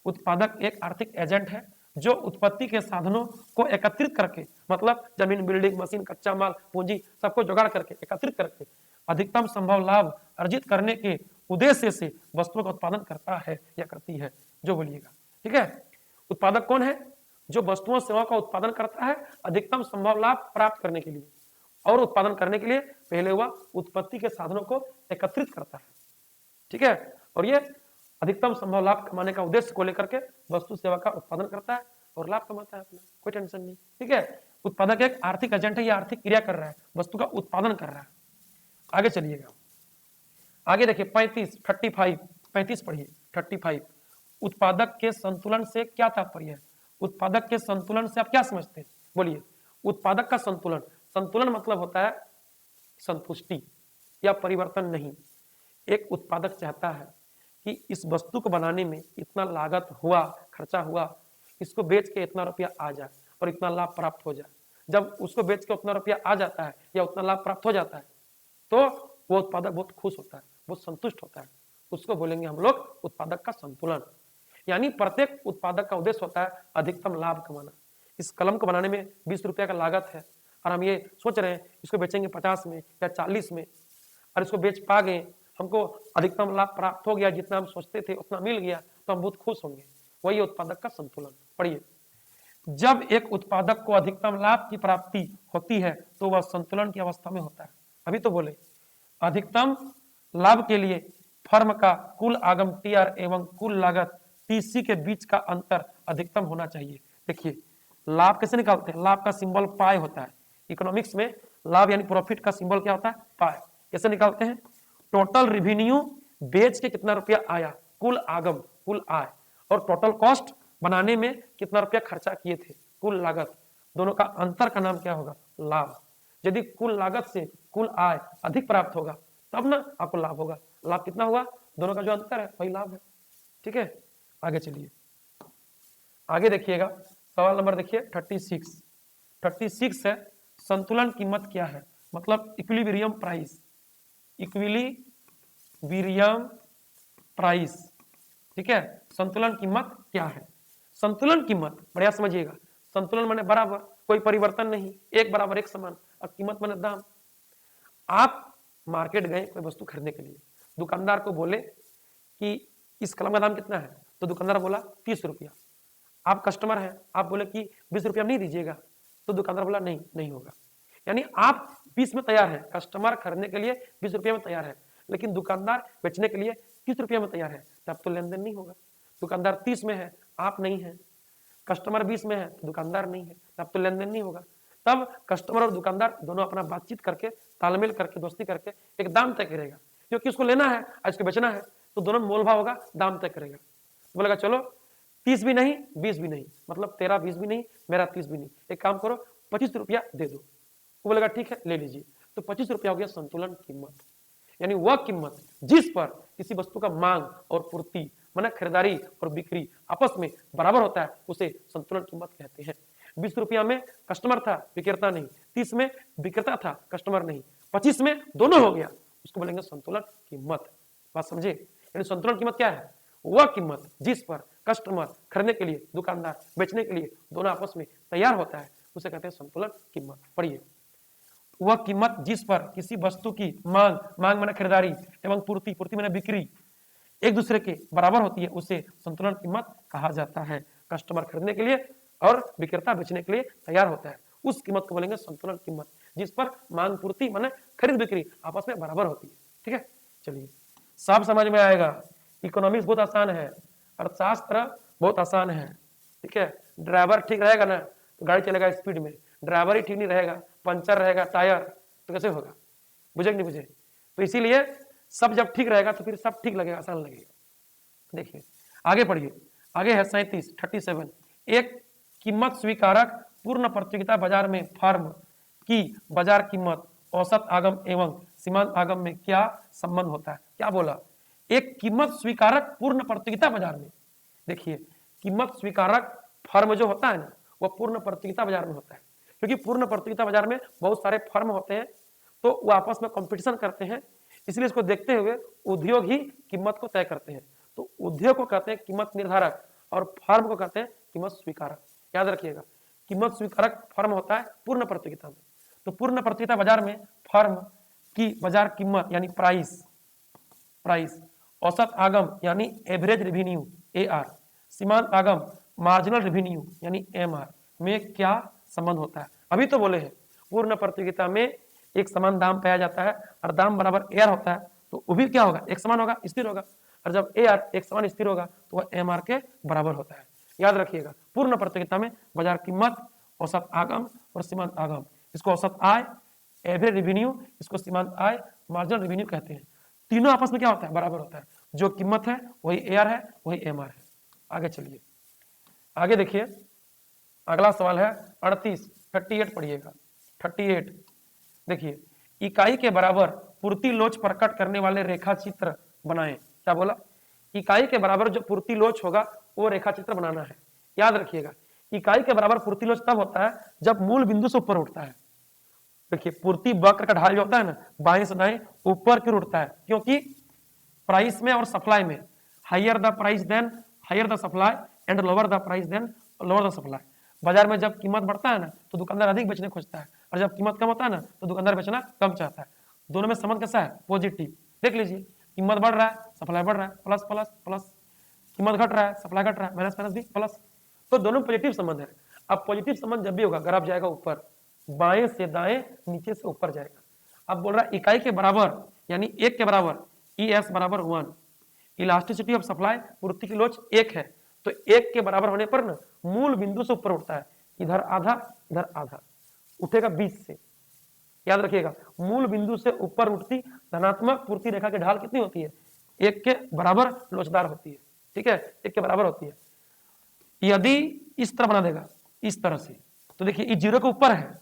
उत्पादक एक आर्थिक एजेंट है जो उत्पत्ति के साधनों को एकत्रित करके, मतलब जमीन बिल्डिंग मशीन कच्चा माल पूंजी सबको जुगाड़ करके एकत्रित करके अधिकतम संभव लाभ अर्जित करने के उद्देश्य से वस्तुओं का उत्पादन करता है या करती है, जो बोलिएगा। ठीक है, उत्पादक कौन है, जो वस्तुओं सेवाओं का उत्पादन करता है अधिकतम संभव लाभ प्राप्त करने के लिए, और उत्पादन करने के लिए पहले वह उत्पत्ति के साधनों को एकत्रित करता है। ठीक है, और ये अधिकतम संभव लाभ कमाने का उद्देश्य को लेकर के वस्तु सेवा का उत्पादन करता है और लाभ कमाता है अपना, कोई टेंशन नहीं। ठीक है, उत्पादक एक आर्थिक एजेंट है, ये आर्थिक क्रिया कर रहा है, वस्तु का उत्पादन कर रहा है। आगे चलिएगा, आगे देखिए 35 पढ़िए। 35 उत्पादक के संतुलन से क्या तात्पर्य है। उत्पादक के संतुलन से आप क्या समझते हैं, बोलिए। उत्पादक का संतुलन, संतुलन मतलब होता है संतुष्टि या परिवर्तन नहीं। एक उत्पादक चाहता है कि इस वस्तु को बनाने में इतना लागत हुआ, खर्चा हुआ, इसको बेच के इतना रुपया आ जाए और इतना लाभ प्राप्त हो जाए। जब उसको बेच के उतना रुपया आ जाता है या उतना लाभ प्राप्त हो जाता है, तो वो उत्पादक बहुत खुश होता है, बहुत संतुष्ट होता है। उसको बोलेंगे हम लोग उत्पादक का संतुलन। यानी प्रत्येक उत्पादक का उद्देश्य होता है अधिकतम लाभ कमाना। इस कलम को बनाने में 20 रुपया का लागत है, और हम ये सोच रहे हैं इसको बेचेंगे 50 में या 40 में, और इसको बेच पा गए, हमको अधिकतम लाभ प्राप्त हो गया, जितना हम सोचते थे उतना मिल गया, तो हम बहुत खुश होंगे। वही उत्पादक का संतुलन। पढ़िए, जब एक उत्पादक को अधिकतम लाभ की प्राप्ति होती है तो वह संतुलन की अवस्था में होता है। अभी तो बोले अधिकतम लाभ के लिए फर्म का कुल आगम TR एवं कुल लागत TC के बीच का अंतर अधिकतम होना चाहिए। देखिए लाभ कैसे निकालते हैं, लाभ का सिंबल पाई होता है। इकोनॉमिक्स में लाभ यानी प्रॉफिट का सिंबल क्या होता है, पाई। कैसे निकालते हैं, टोटल रिवेन्यू बेच के कितना रुपया आया, कुल आगम कुल आय, और टोटल कॉस्ट बनाने में कितना रुपया खर्चा किए थे, कुल लागत। दोनों का अंतर का नाम क्या होगा, लाभ। यदि कुल लागत से कुल आय अधिक प्राप्त होगा तब ना आपको लाभ होगा। लाभ कितना हुआ, दोनों का जो अंतर है वही लाभ है। ठीक है, आगे चलिए, आगे देखिएगा सवाल नंबर देखिए 36 है संतुलन कीमत क्या है, मतलब इक्विलिब्रियम प्राइस। इक्विलिब्रियम प्राइस, ठीक है। संतुलन कीमत क्या है? संतुलन कीमत बढ़िया समझिएगा, संतुलन माने बराबर, कोई परिवर्तन नहीं, एक बराबर एक समान, और कीमत माने दाम। आप मार्केट गए कोई वस्तु खरीदने के लिए, दुकानदार को बोले कि इस कलम का दाम कितना है, तो दुकानदार बोला 30 रुपया। आप कस्टमर हैं, आप बोले कि 20 रुपया नहीं दीजिएगा, तो दुकानदार बोला नहीं, नहीं होगा। यानी आप 20 में तैयार है, कस्टमर खरीदने के लिए 20 रुपये में तैयार है, लेकिन दुकानदार बेचने के लिए 30 रुपये में तैयार है, तब तो लेन देन नहीं होगा। दुकानदार 30 में है, आप नहीं है, कस्टमर 20 में है तो दुकानदार नहीं है, तब तो लेन देन नहीं होगा। तब कस्टमर और दुकानदार दोनों अपना बातचीत करके, तालमेल करके, दोस्ती करके एक दाम तय करेगा, क्योंकि उसको लेना है और इसको बेचना है, तो दोनों मोल भाव होगा, दाम तय करेगा। तो बोलेगा चलो 30 भी नहीं, 20 भी नहीं, मतलब तेरा 20 भी नहीं, मेरा 30 भी नहीं, एक काम करो 25 रुपया दे दो। वो बोलेगा ठीक है ले लीजिए, तो 25 रुपया हो गया संतुलन कीमत। यानी वह कीमत जिस पर किसी वस्तु का मांग और पूर्ति माने खरीदारी और बिक्री आपस में बराबर होता है, उसे संतुलन कीमत कहते हैं। 20 रुपया में कस्टमर था, विक्रेता नहीं, 30 में विक्रेता था, कस्टमर नहीं, 25 में दोनों हो गया, उसको बोलेंगे संतुलन कीमत। बात समझे? यानी संतुलन कीमत क्या है? वह कीमत जिस पर कस्टमर खरीदने के लिए, दुकानदार बेचने के लिए दोनों आपस में तैयार होता है, उसे कहते हैं संतुलन कीमत। पढ़िए, वह कीमत जिस पर किसी वस्तु की मांग माने खरीदारी एवं पूर्ति माने बिक्री एक दूसरे के बराबर होती है, उसे संतुलन कीमत कहा जाता है। कस्टमर खरीदने के लिए और विक्रेता बेचने के लिए तैयार होता है, उस कीमत को बोलेंगे संतुलन कीमत, जिस पर मांग पूर्ति माने खरीद बिक्री आपस में बराबर होती है। ठीक है, चलिए सब समझ में आएगा। इकोनॉमिक्स बहुत आसान है, अर्थशास्त्र बहुत आसान है। ठीक है, ड्राइवर ठीक रहेगा ना तो गाड़ी चलेगा स्पीड में, ड्राइवर ही ठीक नहीं रहेगा, पंचर रहेगा टायर, तो कैसे होगा? बुझे कि नहीं बुझे? तो इसीलिए सब जब ठीक रहेगा तो फिर सब ठीक लगेगा, आसान लगेगा। देखिए आगे पढ़िए, आगे है 37 एक कीमत स्वीकारक पूर्ण प्रतियोगिता बाजार में फर्म की बाजार कीमत औसत आगम एवं सीमांत आगम में क्या संबंध होता है? क्या बोला? एक कीमत स्वीकारक पूर्ण प्रतियोगिता बाजार में। देखिए कीमत स्वीकारक फर्म जो होता है ना, वह पूर्ण प्रतियोगिता बाजार में होता है, क्योंकि पूर्ण प्रतियोगिता बाजार में बहुत सारे फर्म होते हैं, तो वो आपस में कंपटीशन करते हैं, इसलिए इसको देखते हुए उद्योग ही कीमत को तय करते हैं। तो उद्योग को कहते हैं कीमत निर्धारक और फर्म को कहते हैं कीमत स्वीकारक। याद रखिएगा, कीमत स्वीकारक फर्म होता है पूर्ण प्रतियोगिता में। तो पूर्ण प्रतियोगिता बाजार में फर्म की बाजार कीमत यानी प्राइस, औसत आगम यानी एवरेज रेवेन्यू AR, सीमांत आगम मार्जिनल रेवेन्यू यानी MR में क्या संबंध होता है? अभी तो बोले हैं पूर्ण प्रतियोगिता में एक समान दाम पाया जाता है और दाम बराबर AR होता है, तो वो भी क्या होगा? एक समान होगा, स्थिर होगा, और जब AR एक समान स्थिर होगा तो वह MR के बराबर होता है। याद रखिएगा, पूर्ण प्रतियोगिता में बाजार कीमत, औसत आगम और सीमांत आगम, इसको औसत आय, एवरेज रेवेन्यू, इसको सीमांत आय, मार्जिनल रेवेन्यू कहते हैं। तीनों आपस में क्या होता है? बराबर होता है। जो कीमत है वही AR है, वही MR है। आगे चलिए, आगे देखिए, अगला सवाल है 38 पढ़िएगा। 38 देखिए, इकाई के बराबर पूर्ति लोच प्रकट करने वाले रेखा चित्र बनाएं। क्या बोला? इकाई के बराबर जो पूर्ति लोच होगा वो रेखा चित्र बनाना है। याद रखिएगा, इकाई के बराबर पूर्ति लोच तब होता है जब मूल बिंदु से ऊपर उठता है। देखिए पूर्ति वक्र का ढाल जो होता है ना, बाएं से दाएं ऊपर की ओर उठता है, क्योंकि प्राइस में और सप्लाई में higher the price then higher the supply and lower the price then lower the supply. बाजार में जब कीमत बढ़ता है ना तो दुकानदार अधिक बेचने खोजता है, और जब कीमत कम होता है ना तो दुकानदार बेचना कम चाहता है। दोनों में संबंध कैसा है? पॉजिटिव। देख लीजिए, कीमत बढ़ रहा है, सप्लाई बढ़ रहा है, प्लस प्लस प्लस, कीमत घट रहा है, सप्लाई घट रहा है, माइनस माइनस भी प्लस, तो दोनों पॉजिटिव संबंध है। अब पॉजिटिव संबंध जब भी होगा, ग्राफ जाएगा ऊपर, बाएं से दाएं, नीचे से ऊपर जाएगा। अब बोल रहा है इकाई के बराबर यानी 1 के बराबर ES बराबर 1, इलास्टिसिटी ऑफ सप्लाई, पूर्ति की लोच 1 है, तो 1 के बराबर होने पर ना मूल बिंदु से ऊपर उठता है, इधर आधा उठेगा 20 से। याद रखिएगा, मूल बिंदु से ऊपर उठती धनात्मक पूर्ति रेखा की ढाल कितनी होती है? 1 के बराबर लोचदार होती है। ठीक है, 1 के बराबर होती है। यदि इस तरह बना देगा, इस तरह से, तो देखिए ये 0 के ऊपर है,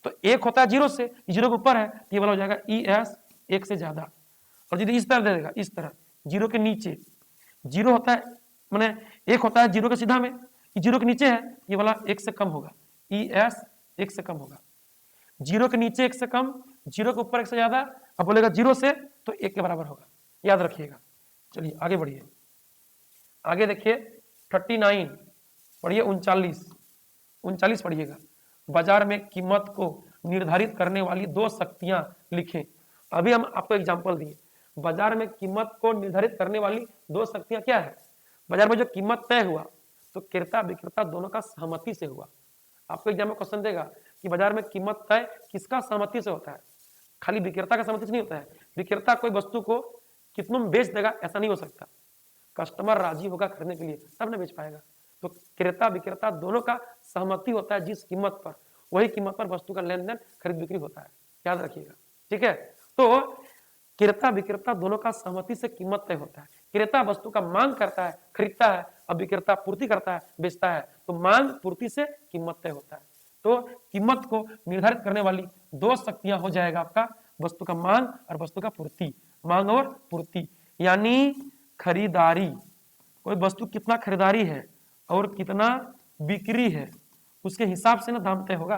तो 1 होता है 0 से, 0 के ऊपर है, ये वाला हो जाएगा ES 1 से ज्यादा। और यदि इस तरह दे देगा, इस तरह 0 के नीचे, 0 होता है माने 1 होता है 0 के सीधा में, 0 के नीचे है, ये वाला 1 से कम होगा, ES 1 से कम होगा। 0 के नीचे 1 से कम, 0 के ऊपर 1 से ज्यादा, अब बोलेगा 0 से तो 1 के बराबर होगा। याद रखिएगा। चलिए आगे बढ़िए, आगे देखिए 39 पढ़िए, 39 पढ़िएगा। बाजार में कीमत को निर्धारित करने वाली दो शक्तियां लिखें। अभी हम आपको एग्जांपल दिए, बाजार में कीमत को निर्धारित करने वाली दो शक्तियां क्या है। बाजार में जो कीमत तय हुआ तो क्रेता विक्रेता दोनों का सहमति से हुआ। आपको एग्जाम में क्वेश्चन देगा कि बाजार में कीमत तय किसका सहमति से होता है, खाली विक्रेता का सहमति से नहीं होता है। विक्रेता कोई वस्तु को कितनों में बेच देगा ऐसा नहीं हो सकता, कस्टमर राजी होगा खरीदने के लिए तब ना बेच पाएगा। तो क्रेता विक्रेता दोनों का सहमति होता है, जिस कीमत पर वही कीमत पर वस्तु का लेन देन खरीद बिक्री होता है, याद रखिएगा। ठीक है, तो क्रेता विक्रेता दोनों का सहमति से कीमत तय होता है। क्रेता वस्तु का मांग करता है, खरीदता है, अब विक्रेता पूर्ति करता है, बेचता है, तो मांग पूर्ति से कीमत तय होता है। तो कीमत को निर्धारित करने वाली दो शक्तियां हो जाएगा आपका वस्तु का मांग और वस्तु का पूर्ति, मांग और पूर्ति। यानी खरीदारी, कोई वस्तु कितना खरीदारी है और कितना बिक्री है उसके हिसाब से ना दाम तय होगा।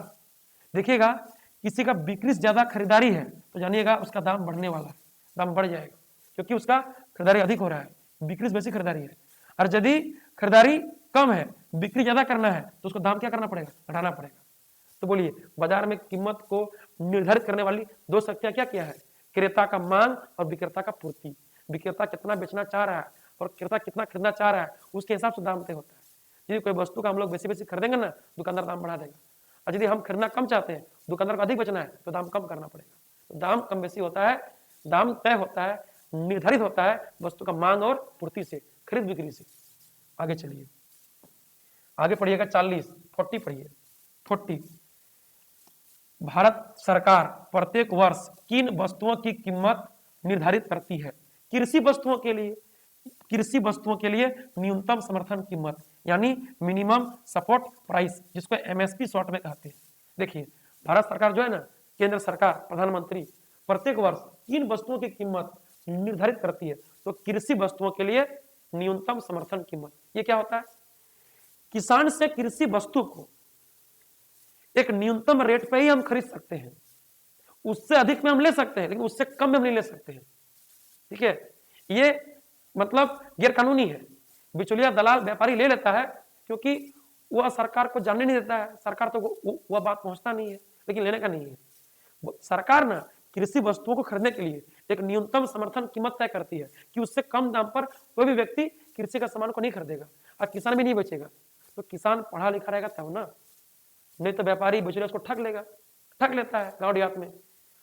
देखिएगा किसी का बिक्री से ज्यादा खरीदारी है तो जानिएगा उसका दाम बढ़ने वाला है, दाम बढ़ जाएगा क्योंकि उसका खरीदारी अधिक हो रहा है, बिक्री से बेसी खरीदारी है। और यदि खरीदारी कम है, बिक्री ज्यादा करना है तो उसको दाम क्या करना पड़ेगा, घटाना पड़ेगा। तो बोलिए बाजार में कीमत को निर्धारित करने वाली दो शक्तियां क्या क्या है, क्रेता का मांग और विक्रेता का पूर्ति। विक्रेता कितना बेचना चाह रहा है और क्रेता कितना खरीदना चाह रहा है उसके हिसाब से दाम तय होता है। यदि कोई वस्तु का हम लोग बेसी बेसी खरीदेंगे ना, दुकानदार दाम बढ़ा देगा, और यदि हम खरीदना कम चाहते हैं, दुकानदार को अधिक बेचना है तो दाम कम करना पड़ेगा। तो दाम कम बेसी होता है, दाम तय होता है, निर्धारित होता है वस्तु का मांग और पूर्ति से, खरीद बिक्री से। आगे चलिए, आगे पढ़िएगा 40 पढ़िए 40। भारत सरकार प्रत्येक वर्ष किन वस्तुओं की कीमत निर्धारित करती है। कृषि वस्तुओं के लिए न्यूनतम समर्थन कीमत यानी मिनिमम सपोर्ट प्राइस, जिसको एमएसपी शॉर्ट में कहते हैं। देखिए भारत सरकार जो है ना, केंद्र सरकार, प्रधानमंत्री प्रत्येक वर्ष किन वस्तुओं की कीमत निर्धारित करती है, तो कृषि वस्तुओं के लिए न्यूनतम समर्थन कीमत। ये क्या होता है, किसान से कृषि वस्तु को एक न्यूनतम रेट पे ही हम खरीद सकते हैं, उससे अधिक में हम ले सकते हैं लेकिन उससे कम में हम नहीं ले सकते हैं। ठीक है, ये मतलब गैर कानूनी है। बिचौलिया दलाल व्यापारी ले लेता है क्योंकि वह सरकार को जानने नहीं देता है, सरकार तो वह बात पहुंचता नहीं है, लेकिन लेने का नहीं है। सरकार ना कृषि वस्तुओं को खरीदने के लिए एक न्यूनतम समर्थन कीमत तय करती है कि उससे कम दाम पर कोई भी व्यक्ति कृषि का सामान को नहीं खरीदेगा और किसान भी नहीं बेचेगा। तो किसान पढ़ा लिखा रहेगा तब ना, नहीं तो व्यापारी बिचौलिया उसको ठग लेता है गाँव देहात में।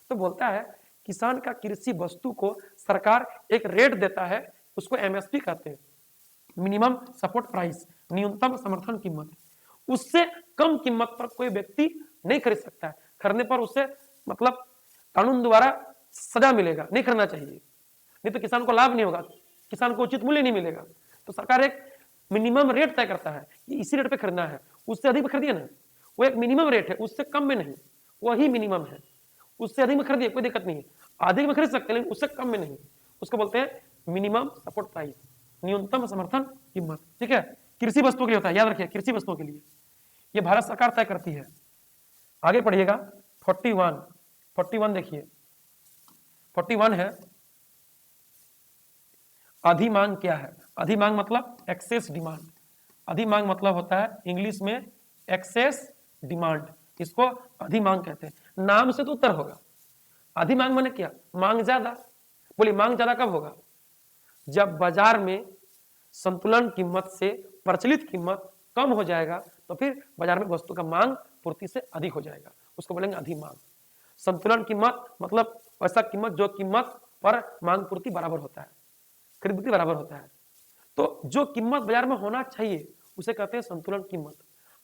तो बोलता है किसान का कृषि वस्तु को सरकार एक रेट देता है, उसको एमएसपी कहते हैं, मिनिमम सपोर्ट प्राइस, न्यूनतम समर्थन कीमत। उससे कम कीमत पर कोई व्यक्ति नहीं खरीद सकता है, खरीदने पर उसे मतलब कानून द्वारा सजा मिलेगा, नहीं खरीदना चाहिए, नहीं तो किसान को लाभ नहीं होगा, किसान को उचित मूल्य नहीं मिलेगा। तो सरकार एक मिनिमम रेट तय करता है कि इसी रेट पे खरीदना है, उससे अधिक में खरीदिए ना, वो एक मिनिमम रेट है, उससे कम में नहीं, वही मिनिमम है। उससे अधिक में खरीदिए कोई दिक्कत नहीं है, अधिक में खरीद सकते हैं लेकिन उससे कम में नहीं, उसको बोलते हैं मिनिमम सपोर्ट प्राइस, न्यूनतम समर्थन कीमत। ठीक है, कृषि वस्तुओं के लिए होता है, याद रखिए कृषि वस्तुओं के लिए ये भारत सरकार तय करती है। आगे पढ़िएगा 41 देखिए 41 है, अधिमांग क्या है। अधिमांग मतलब एक्सेस डिमांड, अधिमांग मतलब होता है इंग्लिश में एक्सेस डिमांड, इसको अधिमांग कहते हैं। नाम से तो उत्तर होगा, अधिमांग माने क्या, मांग ज्यादा। बोलिए मांग ज्यादा कब होगा, जब बाजार में संतुलन कीमत से प्रचलित कीमत कम हो जाएगा तो फिर बाजार में वस्तु का मांग पूर्ति से अधिक हो जाएगा, उसको बोलेंगे अधिमांग। संतुलन कीमत मतलब ऐसा कीमत जो कीमत पर मांग पूर्ति बराबर होता है, खरीद बिक्री बराबर होता है। तो जो कीमत बाजार में होना चाहिए उसे कहते हैं संतुलन कीमत,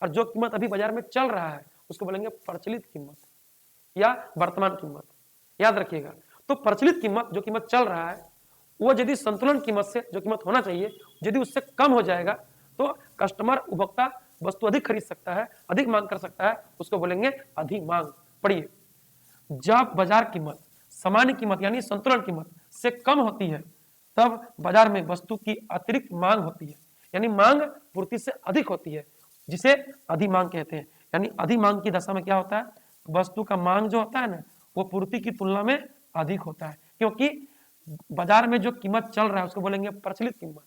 और जो कीमत अभी बाजार में चल रहा है उसको बोलेंगे प्रचलित कीमत या वर्तमान कीमत, याद रखिएगा। तो प्रचलित कीमत जो कीमत चल रहा है वो यदि संतुलन कीमत से जो कीमत होना चाहिए यदि उससे कम हो जाएगा तो कस्टमर उपभोक्ता वस्तु अधिक खरीद सकता है, अधिक मांग कर सकता है, उसको बोलेंगे अधिमांग। पढ़िए, जब बाजार कीमत सामान्य कीमत यानी संतुलन कीमत से कम होती है तब बाजार में वस्तु की अतिरिक्त मांग होती है, यानी मांग पूर्ति से अधिक होती है, जिसे अधिमांग कहते हैं। यानी अधिमांग की दशा में क्या होता है, वस्तु का मांग जो होता है ना वो पूर्ति की तुलना में अधिक होता है, क्योंकि बाजार में जो कीमत चल रहा है उसको बोलेंगे प्रचलित कीमत,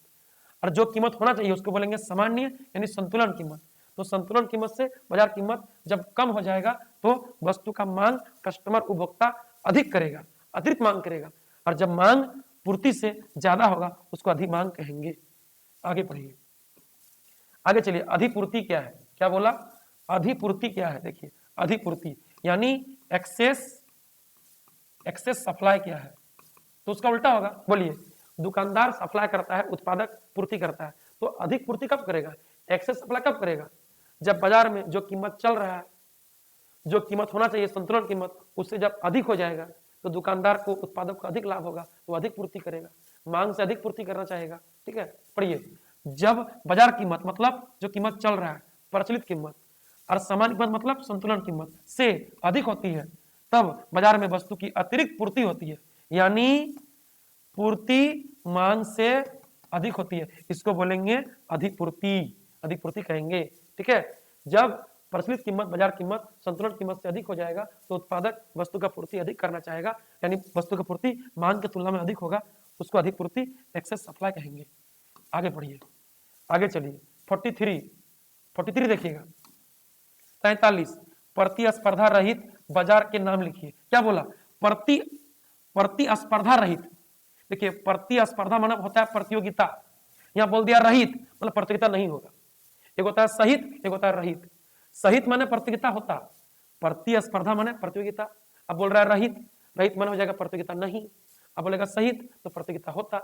और जो कीमत होना चाहिए उसको बोलेंगे सामान्य यानी संतुलन कीमत। तो संतुलन कीमत से बाजार कीमत जब कम हो जाएगा तो वस्तु का मांग कस्टमर उपभोक्ता अधिक करेगा, अतिरिक्त मांग करेगा, और जब मांग पूर्ति से ज्यादा होगा उसको अधिक मांग कहेंगे। आगे पढ़िए, आगे चलिए। अधिपूर्ति क्या है? क्या बोला? अधिपूर्ति क्या है? देखिए अधिपूर्ति यानी एक्सेस सप्लाई क्या है? तो उसका उल्टा होगा। बोलिए, दुकानदार सप्लाई करता है, उत्पादक पूर्ति करता है। तो अधिक पूर्ति कब करेगा? एक्सेस सप्लाई कब करेगा? जब बाजार में जो कीमत चल रहा है, जो कीमत होना चाहिए संतुलन कीमत, उससे जब अधिक हो जाएगा तो दुकानदार को, उत्पादक को अधिक लाभ होगा, तो अधिक पूर्ति करेगा, मांग से अधिक पूर्ति करना चाहेगा। ठीक है, पढ़िए। जब बाजार कीमत मतलब जो कीमत चल रहा है प्रचलित कीमत, और सामान्य कीमत मतलब संतुलन कीमत से अधिक होती है, तब बाजार में वस्तु की अतिरिक्त पूर्ति होती है, यानी पूर्ति मांग से अधिक होती है। इसको बोलेंगे अधिपूर्ति, अधिपूर्ति कहेंगे। ठीक है, जब प्रचलित कीमत, बाजार कीमत संतुलन कीमत से अधिक हो जाएगा तो उत्पादक वस्तु का पूर्ति अधिक करना चाहेगा, यानी वस्तु का पूर्ति मांग की तुलना में अधिक होगा, उसको अधिपूर्ति एक्सेस सप्लाई कहेंगे। आगे पढ़िए, आगे चलिए। 43 देखिएगा। 43 प्रतिस्पर्धा रहित बाजार के नाम लिखिए। क्या बोला? प्रतिस्पर्धा रहित। देखिए प्रतिस्पर्धा माना होता है प्रतियोगिता, यहाँ बोल दिया रहित मतलब प्रतियोगिता नहीं होगा। एक होता है सहित, एक होता है रहित। सहित माने प्रतियोगिता होता, प्रतिस्पर्धा माने प्रतियोगिता। अब बोल रहा है रहित, रहित माने हो जाएगा प्रतियोगिता नहीं। अब बोलेगा सहित तो प्रतियोगिता होता।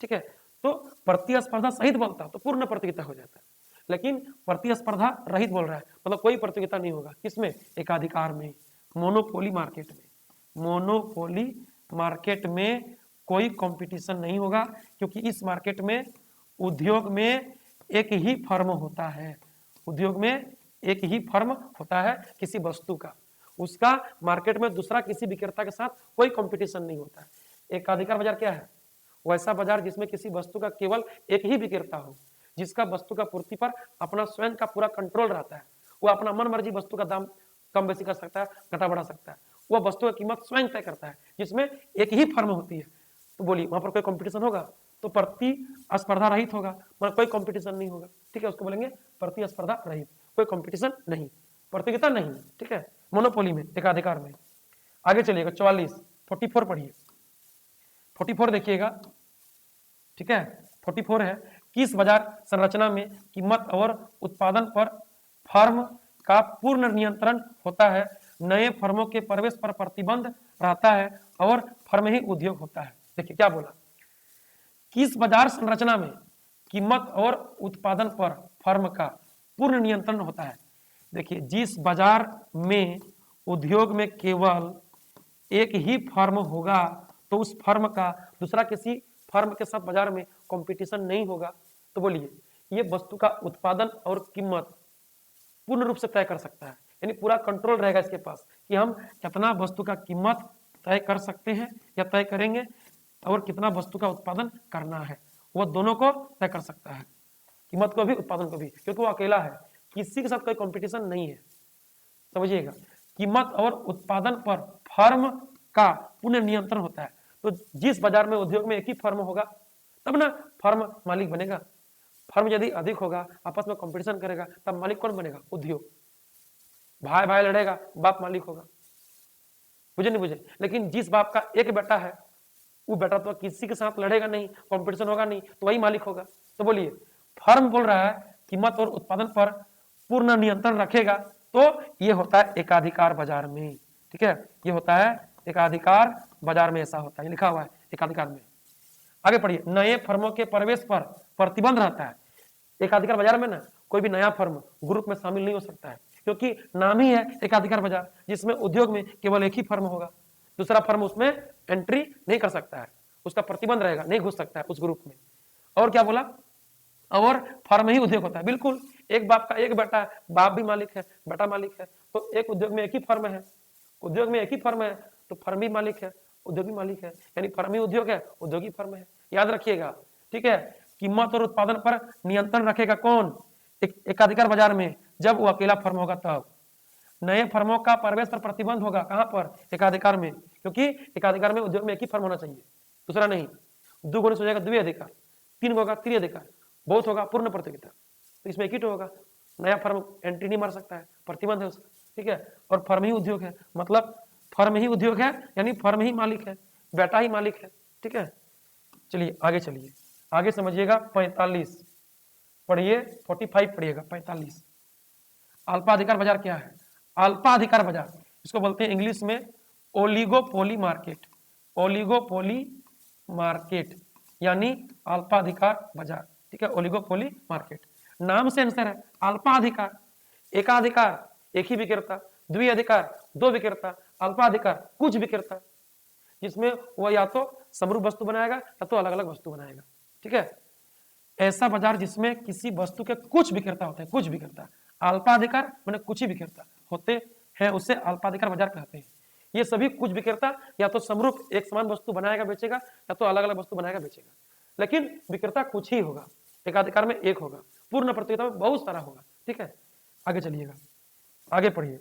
ठीक है, तो प्रतिस्पर्धा सहित बोलता तो पूर्ण प्रतियोगिता हो जाता है, लेकिन प्रतिस्पर्धा रहित बोल रहा है मतलब कोई प्रतियोगिता नहीं होगा। किसमें? एकाधिकार में, मोनोपोली मार्केट में। मोनोपोली मार्केट में कोई कंपटीशन नहीं होगा, क्योंकि इस मार्केट में उद्योग में एक ही फर्म होता है। उद्योग में एक ही फर्म होता है किसी वस्तु का, उसका मार्केट में दूसरा किसी विक्रेता के साथ कोई कंपटीशन नहीं होता है। एकाधिकार बाजार क्या है? वैसा बाजार जिसमें किसी वस्तु का केवल एक ही विक्रेता हो, जिसका वस्तु का पूर्ति पर अपना स्वयं का पूरा कंट्रोल रहता है। वो अपना मन मर्जी वस्तु का दाम कम बेसी कर सकता है, घटा बढ़ा सकता है। वह वस्तु की कीमत स्वयं तय करता है, जिसमें एक ही फर्म होती है। तो बोलिए वहां पर कोई कंपटीशन होगा? तो प्रतिस्पर्धा रहित होगा, मतलब कोई कंपटीशन नहीं होगा। ठीक है, उसको बोलेंगे प्रतिस्पर्धा रहित, कोई कंपटीशन नहीं, प्रतियोगिता नहीं। ठीक है, मोनोपोली में, एकाधिकार में। आगे चलिएगा 44 पढ़िए। 44 देखिएगा। ठीक है, 44 है, किस बाजार संरचना में कीमत और उत्पादन पर फर्म का पूर्ण नियंत्रण होता है, नए फर्मों के प्रवेश पर प्रतिबंध रहता है और फर्म ही उद्योग होता है? देखिए क्या बोला, किस बाजार संरचना में कीमत और उत्पादन पर फर्म का पूर्ण नियंत्रण होता है? देखिए जिस बाजार में उद्योग में केवल एक ही फर्म होगा तो उस फर्म का दूसरा किसी फर्म के साथ बाजार में कंपटीशन नहीं होगा। तो बोलिए ये वस्तु का उत्पादन और कीमत पूर्ण रूप से तय कर सकता है, यानी पूरा कंट्रोल रहेगा इसके पास कि हम कितना वस्तु का कीमत तय कर सकते हैं या तय करेंगे और कितना वस्तु का उत्पादन करना है, वो दोनों को तय कर सकता है, कीमत को भी उत्पादन को भी, क्योंकि वो अकेला है, किसी के साथ कोई कंपटीशन नहीं है। समझिएगा, कीमत और उत्पादन पर फर्म का पूर्ण नियंत्रण होता है। तो जिस बाजार में उद्योग में एक ही फर्म होगा तब ना फर्म मालिक बनेगा। फर्म यदि अधिक होगा, आपस में कंपटीशन करेगा, तब मालिक कौन बनेगा? उद्योग। भाई भाई लड़ेगा, बाप मालिक होगा। बुझे नहीं बुझे? लेकिन जिस बाप का एक बेटा है वो बेटा तो किसी के साथ लड़ेगा नहीं, कंपटीशन होगा नहीं, तो वही मालिक होगा। तो बोलिए फर्म बोल रहा है कीमत और उत्पादन पर पूर्ण नियंत्रण रखेगा, तो ये होता है एकाधिकार बाजार में। ठीक है, ये होता है एकाधिकार बाजार में, ऐसा होता है, लिखा हुआ है एकाधिकार में। आगे पढ़िए, नए फर्मों के प्रवेश पर प्रतिबंध रहता है। एकाधिकार बाजार में ना कोई भी नया फर्म ग्रुप में शामिल नहीं हो सकता है, क्योंकि नाम ही है एकाधिकार बाजार, जिसमें उद्योग में केवल एक ही फर्म होगा, दूसरा फर्म उसमें एंट्री नहीं कर सकता है, उसका प्रतिबंध रहेगा, नहीं घुस सकता है उस ग्रुप में। और क्या बोला? और फर्म ही उद्योग होता है। बिल्कुल, एक बाप का एक बेटा, बाप भी मालिक है, बेटा मालिक है, तो एक उद्योग में एक ही फर्म है, उद्योग में एक ही फर्म है, तो फर्म भी मालिक है, उद्योग भी मालिक है, यानी फर्म ही उद्योग है, उद्योग ही फर्म है। याद रखिएगा। ठीक है, कीमत और उत्पादन पर नियंत्रण रखेगा कौन? एकाधिकार बाजार में, जब वो अकेला फर्म होगा तब। नए फर्मों का प्रवेश पर प्रतिबंध होगा, कहां पर? एकाधिकार में, क्योंकि एकाधिकार में उद्योग में एक ही फर्म होना चाहिए, दूसरा नहीं, दुगुणित हो जाएगा द्विअधिकार, तीन होगा त्रिअधिकार, बहुत होगा पूर्ण प्रतियोगिता। तो इसमें एक ही तो होगा, नया फर्म एंट्री नहीं मार सकता है, प्रतिबंध है उसका, ठीक है। और फर्म ही उद्योग है, मतलब फर्म ही उद्योग है, यानी फर्म ही मालिक है, बेटा ही मालिक है, ठीक है। चलिए आगे चलिए, आगे समझिएगा 45 पढ़िए, 45 पढ़िएगा 45। अल्पाधिकार बाजार क्या है? अल्पाधिकार बाजार इसको बोलते हैं इंग्लिश में ओलिगोपोली मार्केट, ओलिगोपोली मार्केट यानी अल्पाधिकार बाजार, ठीक है, ओलिगोपोली मार्केट। नाम से आंसर है, अल्पाधिकार एकाधिकार एक ही विक्रेता, द्विअधिकार दो विक्रेता, अल्पाधिकार कुछ विक्रेता, जिसमें वह या तो समरूप वस्तु बनाएगा या तो अलग अलग वस्तु बनाएगा, ठीक है। ऐसा बाजार जिसमें किसी वस्तु के कुछ विक्रेता होते हैं, कुछ विक्रेता। अल्पाधिकार माने कुछ ही विक्रेता होते हैं, उसे अल्पाधिकार बाजार कहते हैं। ये सभी कुछ विक्रेता या तो समरूप एक समान वस्तु बनाएगा बेचेगा या तो अलग अलग वस्तु बनाएगा बेचेगा, लेकिन विक्रेता कुछ ही होगा, एकाधिकार में एक होगा, पूर्ण प्रतियोगिता में बहुत सारा होगा, ठीक है। आगे चलिएगा, आगे पढ़िए,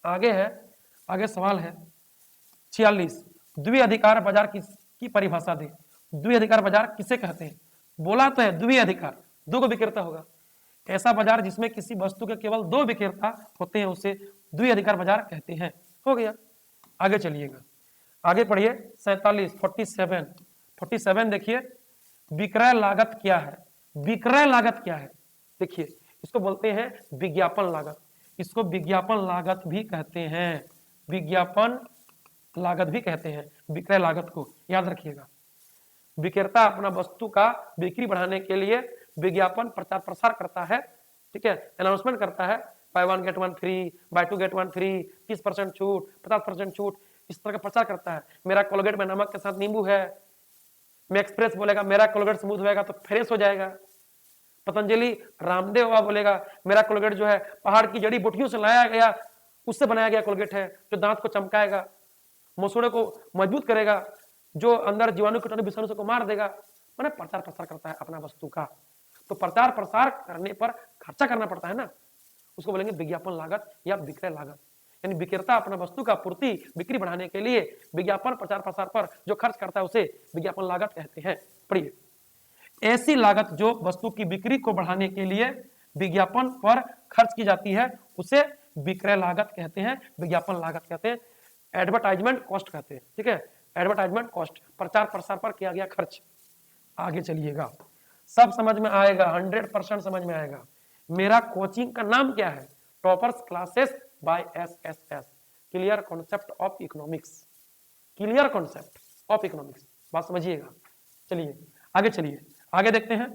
आगे है, आगे सवाल है 46, द्विअधिकार बाजार की परिभाषा दे। द्विअधिकार बाजार किसे कहते हैं? बोला तो है द्विअधिकार, दो को विक्रेता होगा। ऐसा बाजार जिसमें किसी वस्तु के केवल दो विक्रेता होते हैं उसे द्विअधिकार बाजार कहते हैं। हो गया, आगे चलिएगा, आगे पढ़िए 47 47 देखिए, विक्रय लागत क्या है? विक्रय लागत क्या है? देखिए इसको बोलते हैं विज्ञापन लागत, इसको विज्ञापन लागत भी कहते हैं, विज्ञापन लागत भी कहते हैं विक्रय लागत को, याद रखिएगा। विक्रेता अपना वस्तु का बिक्री बढ़ाने के लिए विज्ञापन प्रचार प्रसार करता है, ठीक है, अनाउंसमेंट करता है, buy one get one free, buy two get one free, 30% छूट, 50% छूट, इस तरह का प्रचार करता है। मेरा कोलगेट में नमक के साथ नींबू है, मैं एक्सप्रेस बोलेगा मेरा कोलगेट स्मूथ होएगा तो फ्रेश हो जाएगा। पतंजलि रामदेव बाबा बोलेगा मेरा कोलगेट जो है पहाड़ की जड़ी बूटियों से लाया गया, उससे बनाया गया कोलगेट है, जो दांत को चमकाएगा, मसूड़े को मजबूत करेगा, जो अंदर जीवाणु कीटाणु विषाणु को मार देगा। मैंने प्रचार प्रसार करता है अपना वस्तु का, तो प्रचार प्रसार करने पर खर्चा करना पड़ता है ना, उसको बोलेंगे विज्ञापन लागत या विक्रय लागत। यानी विक्रेता अपना वस्तु का पूर्ति बिक्री बढ़ाने के लिए विज्ञापन प्रचार प्रसार पर जो खर्च करता है उसे विज्ञापन लागत कहते हैं। पढ़िए, ऐसी लागत जो वस्तु की बिक्री को बढ़ाने के लिए विज्ञापन पर खर्च की जाती है उसे विक्रय लागत कहते हैं, विज्ञापन लागत कहते हैं, एडवर्टाइजमेंट कॉस्ट कहते हैं, ठीक है, एडवर्टाइजमेंट कॉस्ट, प्रचार प्रसार पर किया गया खर्च। आगे चलिएगा, सब समझ में आएगा, 100% समझ में आएगा। मेरा कोचिंग का नाम क्या है? Toppers classes bye SSS, clear concept of economics, clear concept of economics, बात समझिएगा। चलिए आगे चलिए, आगे देखते हैं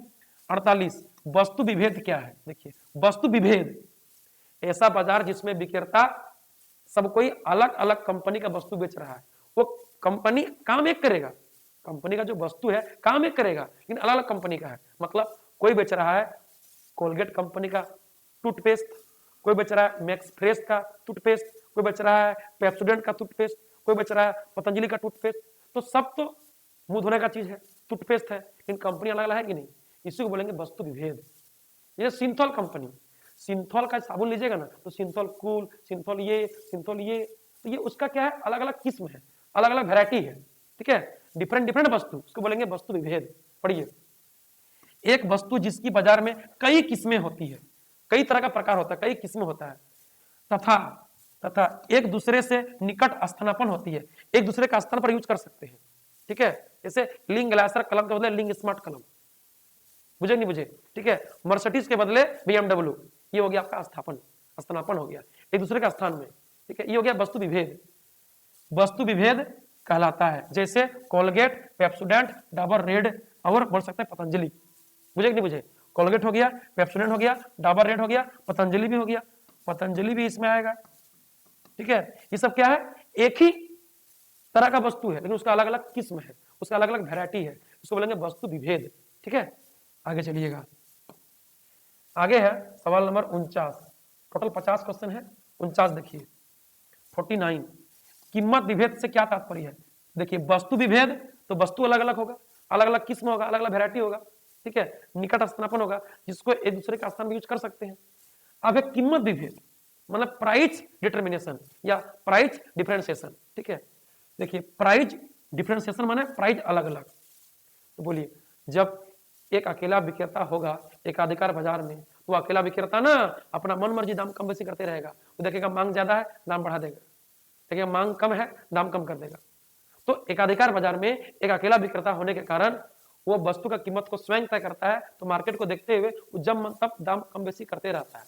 48, वस्तु विभेद क्या है? देखिए वस्तु विभेद, ऐसा बाजार जिसमें विक्रेता सब कोई अलग अलग कंपनी का वस्तु बेच रहा है, वो कंपनी काम एक करेगा, कंपनी का जो वस्तु है काम एक करेगा लेकिन अलग अलग कंपनी का है। मतलब कोई बेच रहा है कोलगेट कंपनी का टूथपेस्ट, कोई बेच रहा है मैक्स फ्रेश का टूथपेस्ट, कोई बेच रहा है पेप्सोडेंट का टूथपेस्ट, कोई बेच रहा है पतंजलि का टूथपेस्ट, तो सब तो मुंह धोने का चीज है, टूथपेस्ट है, लेकिन कंपनी अलग अलग है कि नहीं, इसी को बोलेंगे वस्तु विभेद। ये सिंथॉल कंपनी, सिंथॉल का साबुन लीजिएगा ना तो सिंथॉल कूल, सिंथॉल ये, सिंथॉल ये, तो ये उसका क्या है, अलग अलग किस्म है, अलग अलग वैरायटी है, ठीक है, डिफरेंट डिफरेंट वस्तु, उसको बोलेंगे वस्तु विभेद। पढ़िए, एक वस्तु जिसकी बाजार में कई किस्में होती है, कई तरह का प्रकार होता है, कई किस्में होता है, तथा एक दूसरे से निकट स्थानापन्न होती है, एक दूसरे का स्थान पर यूज कर सकते हैं, ठीक है, जैसे लिंक ग्लासर कलम के बदले लिंक स्मार्ट कलम, बुझे नहीं बुझे, ठीक है, मर्सिडीज के बदले BMW, ये हो गया आपका स्थानापन्न हो गया एक दूसरे का स्थान में, ठीक है, ये हो गया वस्तु विभेद, वस्तु विभेद कहलाता है। जैसे कोलगेट, पेप्सोडेंट, डाबर रेड और बोल सकते हैं पतंजलि, बुझे कि नहीं बुझे, कोलगेट हो गया, पेप्सोडेंट हो गया, डाबर रेड हो गया, पतंजलि भी हो गया, पतंजलि भी इसमें आएगा, ठीक है। ये सब क्या है, एक ही तरह का वस्तु है लेकिन उसका अलग अलग किस्म है, उसका अलग अलग वैरायटी है, उसको बोलेंगे वस्तु विभेद, ठीक है। आगे चलिएगा, आगे है सवाल नंबर 49, टोटल 50 क्वेश्चन है, 49 देखिए 49, कीमत विभेद से क्या तात्पर्य है? देखिए वस्तु विभेद तो वस्तु अलग अलग होगा, अलग अलग किस्म होगा, अलग अलग वैरायटी होगा, ठीक है, निकट स्थानापन्न होगा जिसको एक दूसरे का स्थान भी यूज कर सकते हैं। अब है कीमत विभेद, मतलब प्राइस डिटर्मिनेशन या प्राइस डिफरेंशिएशन, ठीक है। देखिए प्राइस डिफरेंशिएशन माने प्राइस अलग अलग। तो बोलिए, जब एक अकेला विक्रेता होगा एकाधिकार बाजार में, तो अकेला विक्रेता ना अपना मन मर्जी दाम कम बेसी करते रहेगा। वो देखेगा मांग ज्यादा है, दाम बढ़ा देगा, देखेगा मांग कम है, दाम कम कर देगा। तो एकाधिकार बाजार में एक अकेला विक्रेता होने के कारण वो वस्तु का कीमत को स्वयं तय करता है, तो मार्केट को देखते हुए जब मन तब दाम कम बेसी करते रहता है।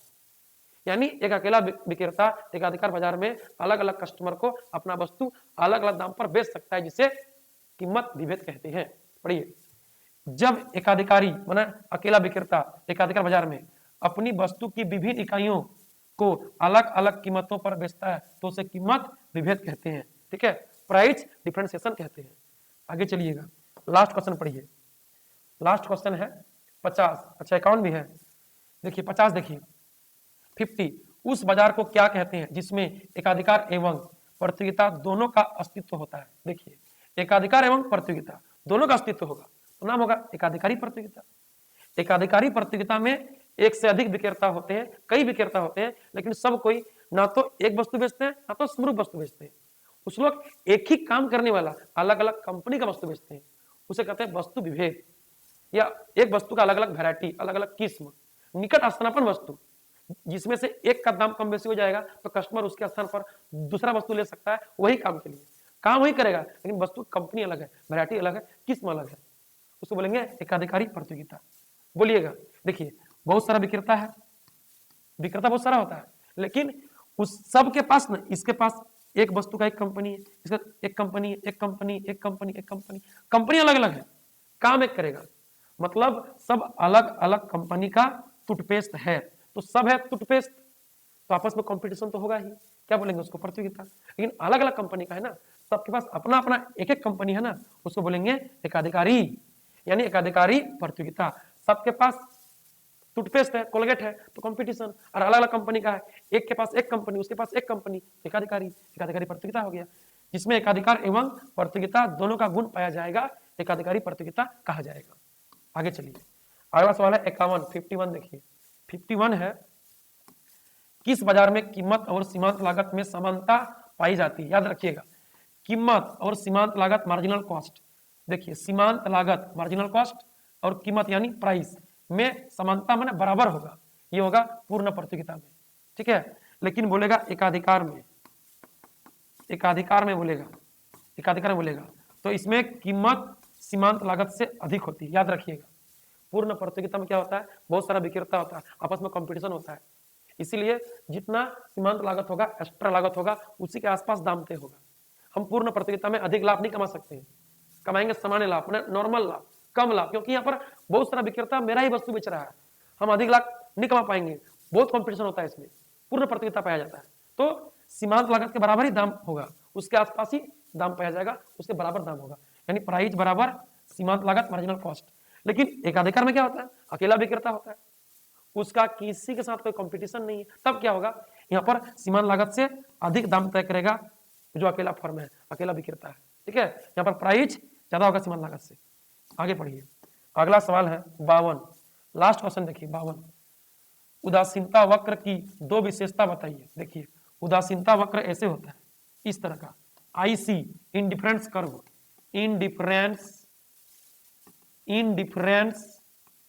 यानी एक अकेला विक्रेता एकाधिकार बाजार में अलग अलग कस्टमर को अपना वस्तु अलग अलग दाम पर बेच सकता है, जिसे कीमत विभेद कहते हैं। पढ़िए, जब एकाधिकारी माना अकेला विक्रेता एकाधिकार बाजार में अपनी वस्तु की विभिन्न इकाइयों को अलग अलग कीमतों पर बेचता है, तो उसे कीमत विभेद कहते हैं। ठीक है, प्राइस डिफरेंशिएशन कहते हैं। आगे चलिएगा, लास्ट क्वेश्चन पढ़िए। लास्ट क्वेश्चन है 50। अच्छा 51 भी है। देखिए 50, देखिए 50, उस बाजार को क्या कहते हैं जिसमें एकाधिकार एवं प्रतियोगिता दोनों का अस्तित्व होता है। देखिए, एकाधिकार एवं प्रतियोगिता दोनों का अस्तित्व होगा तो नाम होगा एकाधिकारी प्रतियोगिता। एकाधिकारी प्रतियोगिता में एक से अधिक विक्रेता होते हैं, कई विक्रेता होते हैं, लेकिन सब कोई ना तो एक वस्तु बेचते हैं ना तो समरूप वस्तु बेचते हैं। कुछ लोग एक ही काम करने वाला अलग अलग कंपनी का वस्तु बेचते हैं, उसे कहते हैं वस्तु विभेद। या एक वस्तु का अलग अलग वैरायटी, अलग अलग किस्म, निकट स्थानापन्न वस्तु, जिसमें से एक का दाम कम बेसी हो जाएगा तो कस्टमर उसके स्थान पर दूसरा वस्तु ले सकता है वही काम के लिए, काम वही करेगा, लेकिन वस्तु कंपनी अलग है, वैरायटी अलग है, किस्म अलग है, उसको बोलेंगे एकाधिकारी प्रतियोगिता। बोलिएगा, देखिए बहुत सारा विक्रेता है, विक्रेता बहुत सारा होता है, लेकिन उस सब के पास ना, इसके पास एक वस्तु का एक कंपनी है, इसका एक कंपनी, एक कंपनी, एक कंपनी, एक कंपनी, कंपनी अलग अलग है, काम एक करेगा, मतलब सब अलग अलग कंपनी का टूथपेस्ट है, तो सब है टूथपेस्ट, तो आपस में कंपटीशन तो होगा ही, क्या बोलेंगे उसको प्रतियोगिता। लेकिन अलग अलग कंपनी का है ना, सबके पास अपना अपना एक एक कंपनी है ना, उसको बोलेंगे एकाधिकारी, यानी एकाधिकारी प्रतियोगिता। सबके पास टूथपेस्ट है, कोलगेट है, तो कंपटीशन, और अलग अलग कंपनी का है, एक के पास एक कंपनी, उसके पास एक कंपनी, एकाधिकारी, एकाधिकारी प्रतियोगिता हो गया। जिसमें एकाधिकार एवं प्रतियोगिता दोनों का गुण पाया जाएगा, एकाधिकारी प्रतियोगिता कहा जाएगा। आगे चलिए, अगला सवाल है 51, 51 देखिए 51 है, किस बाजार में कीमत और सीमांत लागत में समानता पाई जाती है। याद रखिएगा, कीमत और सीमांत लागत मार्जिनल कॉस्ट। देखिए सीमांत लागत मार्जिनल कॉस्ट और कीमत यानी प्राइस में समानता माने बराबर होगा, ये होगा पूर्ण प्रतियोगिता में। ठीक है, लेकिन बोलेगा एकाधिकार में, एकाधिकार में बोलेगा, एकाधिकार में बोलेगा तो इसमें कीमत सीमांत लागत से अधिक होती है। याद रखिएगा, पूर्ण प्रतियोगिता में क्या होता है, बहुत सारा विक्रेता होता है, आपस में कंपटीशन होता है, इसीलिए जितना सीमांत लागत होगा, एक्स्ट्रा लागत होगा, उसी के आसपास दाम तय होगा। हम पूर्ण प्रतियोगिता में अधिक लाभ नहीं कमा सकते हैं, कमाएंगे सामान्य लाभ, नॉर्मल लाभ, कम लाभ, क्योंकि यहाँ पर बहुत सारा विक्रेता मेरा ही वस्तु बेच रहा है, हम अधिक लाभ नहीं कमा पाएंगे, बहुत कंपटीशन होता है, इसमें पूर्ण प्रतियोगिता पाया जाता है। तो सीमांत लागत के बराबर ही दाम होगा, उसके आसपास ही दाम पाया जाएगा, उसके बराबर दाम होगा, यानी प्राइस बराबर सीमांत लागत मार्जिनल कॉस्ट। लेकिन एकाधिकार में क्या होता है, अकेला विक्रेता होता है, उसका किसी के साथ कोई कंपटीशन नहीं है, तब क्या होगा, यहाँ पर सीमांत लागत से अधिक दाम तय करेगा जो अकेला फर्म है, अकेला विक्रेता है। ठीक है, यहाँ पर प्राइस ज्यादा होगा सीमांत लागत से। आगे पढ़िए, अगला सवाल है 52, लास्ट क्वेश्चन देखिए 52, उदासीनता वक्र की दो विशेषता बताइए। देखिए उदासीनता वक्र ऐसे होता है, इस तरह का, IC indifference curve, indifference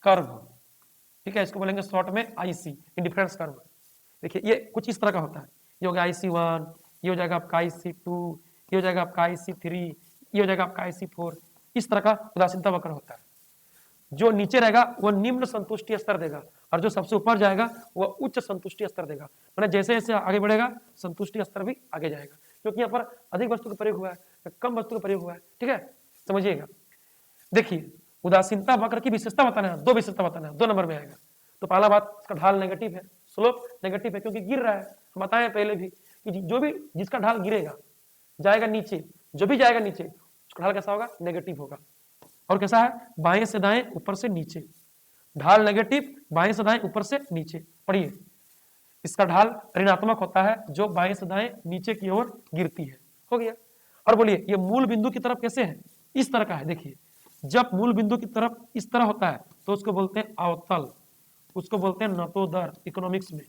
curve, ठीक है, इसको बोलेंगे शॉर्ट में आईसी इंडिफरेंस कर्व। देखिए ये कुछ इस तरह का होता है, ये हो गया IC1, ये हो जाएगा आपका IC2, ये हो जाएगा आपका IC3, ये हो जाएगा आपका IC4, इस तरह का उदासीनता वक्र होता है। जो नीचे रहेगा वो निम्न संतुष्टि स्तर देगा, और जो सबसे ऊपर जाएगा वो उच्च संतुष्टि स्तर देगा, मतलब जैसे जैसे आगे बढ़ेगा संतुष्टि स्तर भी आगे जाएगा, क्योंकि यहाँ पर अधिक वस्तु का प्रयोग हुआ है, कम वस्तु का प्रयोग हुआ है। ठीक है, समझिएगा। देखिए उदासीनता वक्र की विशेषता बताना है, दो विशेषता बताना है, 2 नंबर में आएगा। तो पहला बात, इसका ढाल नेगेटिव है, स्लोप नेगेटिव है, क्योंकि गिर रहा है। हम बताएं पहले भी कि जो भी जिसका ढाल गिरेगा जाएगा नीचे, जो भी जाएगा नीचे उसका ढाल कैसा होगा, नेगेटिव होगा। और कैसा है, बाएं से दाएं, ऊपर से नीचे, ढाल नेगेटिव, बाएं से दाएं, ऊपर से नीचे। पढ़िए, इसका ढाल ऋणात्मक होता है जो बाएं से दाएं नीचे की ओर गिरती है। हो गया। और बोलिए ये मूल बिंदु की तरफ कैसे है, इस तरह का है। देखिए जब मूल बिंदु की तरफ इस तरह होता है तो उसको बोलते हैं अवतल, उसको बोलते हैं नतोदर, इकोनॉमिक्स में,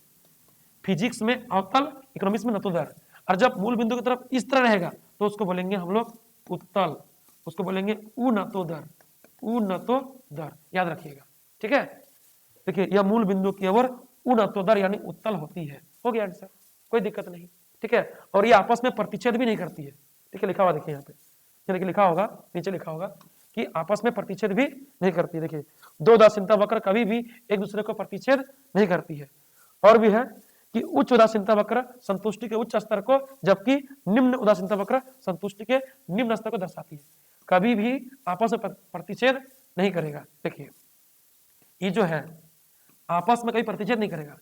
फिजिक्स में अवतल, इकोनॉमिक्स में नतोदर। और जब मूल बिंदु की तरफ इस तरह रहेगा तो उसको बोलेंगे हम लोग उत्तल, उसको बोलेंगे उन्नतोदर, उन्नतोदर, याद रखिएगा। ठीक है, देखिए यह मूल बिंदु की ओर उन्नतोदर यानी उत्तल होती है। हो गया आंसर, कोई दिक्कत नहीं। ठीक है, और ये आपस में प्रतिच्छेद भी नहीं करती है। ठीक है, लिखा हुआ देखिए यहाँ पे, देखिए लिखा होगा, नीचे लिखा होगा कि आपस में प्रतिच्छेद भी नहीं करती। देखिए दो उदासीनता वक्र कभी भी एक दूसरे को प्रतिच्छेद नहीं करती है। और भी है कि उच्च उदासीनता वक्र संतुष्टि के उच्च स्तर को, जबकि निम्न उदासीनता वक्र संतुष्टि के निम्न स्तर को दर्शाती है। कभी भी आपस में प्रतिच्छेद नहीं करेगा। देखिए ये जो है आपस में कभी प्रतिच्छेद नहीं करेगा।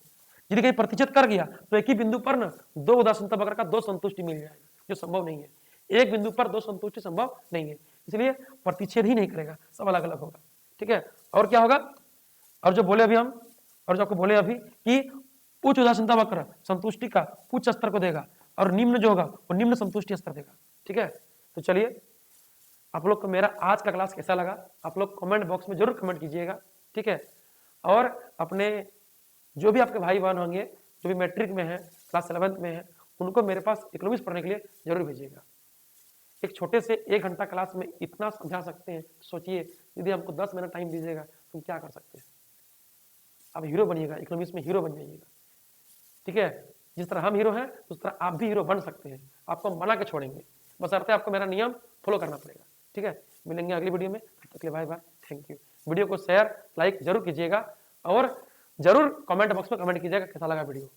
यदि कहीं प्रतिच्छेद कर गया तो एक ही बिंदु पर ना दो उदासीनता वक्र का दो संतुष्टि मिल जाएगा, जो संभव नहीं है। एक बिंदु पर दो संतुष्टि संभव नहीं है, इसलिए प्रतिच्छेद ही नहीं करेगा, सब अलग अलग होगा। ठीक है, और क्या होगा, और जो बोले अभी हम, और जो आपको बोले अभी कि उच्च उदासीनता वक्र संतुष्टि का उच्च स्तर को देगा और निम्न जो होगा वो निम्न संतुष्टि स्तर देगा। ठीक है, तो चलिए आप लोग को मेरा आज का क्लास कैसा लगा आप लोग कमेंट बॉक्स में जरूर कमेंट कीजिएगा। ठीक है, और अपने जो भी आपके भाई बहन होंगे जो भी मैट्रिक में है, क्लास 11th में है, उनको मेरे पास इकोनॉमिक्स पढ़ने के लिए जरूर भेजिएगा। एक छोटे से 1 घंटा क्लास में इतना समझा सकते हैं, सोचिए यदि हमको 10 मिनट टाइम दीजिएगा तो क्या कर सकते हैं। आप हीरो बनिएगा, इकोनॉमिक्स में हीरो बन जाइएगा। ठीक है, जिस तरह हम हीरो हैं उस तरह आप भी हीरो बन सकते हैं, आपको हम बना के छोड़ेंगे, बशर्ते आपको मेरा नियम फॉलो करना पड़ेगा। ठीक है, मिलेंगे अगली वीडियो में, तब तक के लिए bye bye, thank you. Video को शेयर लाइक जरूर कीजिएगा और जरूर कमेंट बॉक्स में कमेंट कीजिएगा कैसा लगा वीडियो।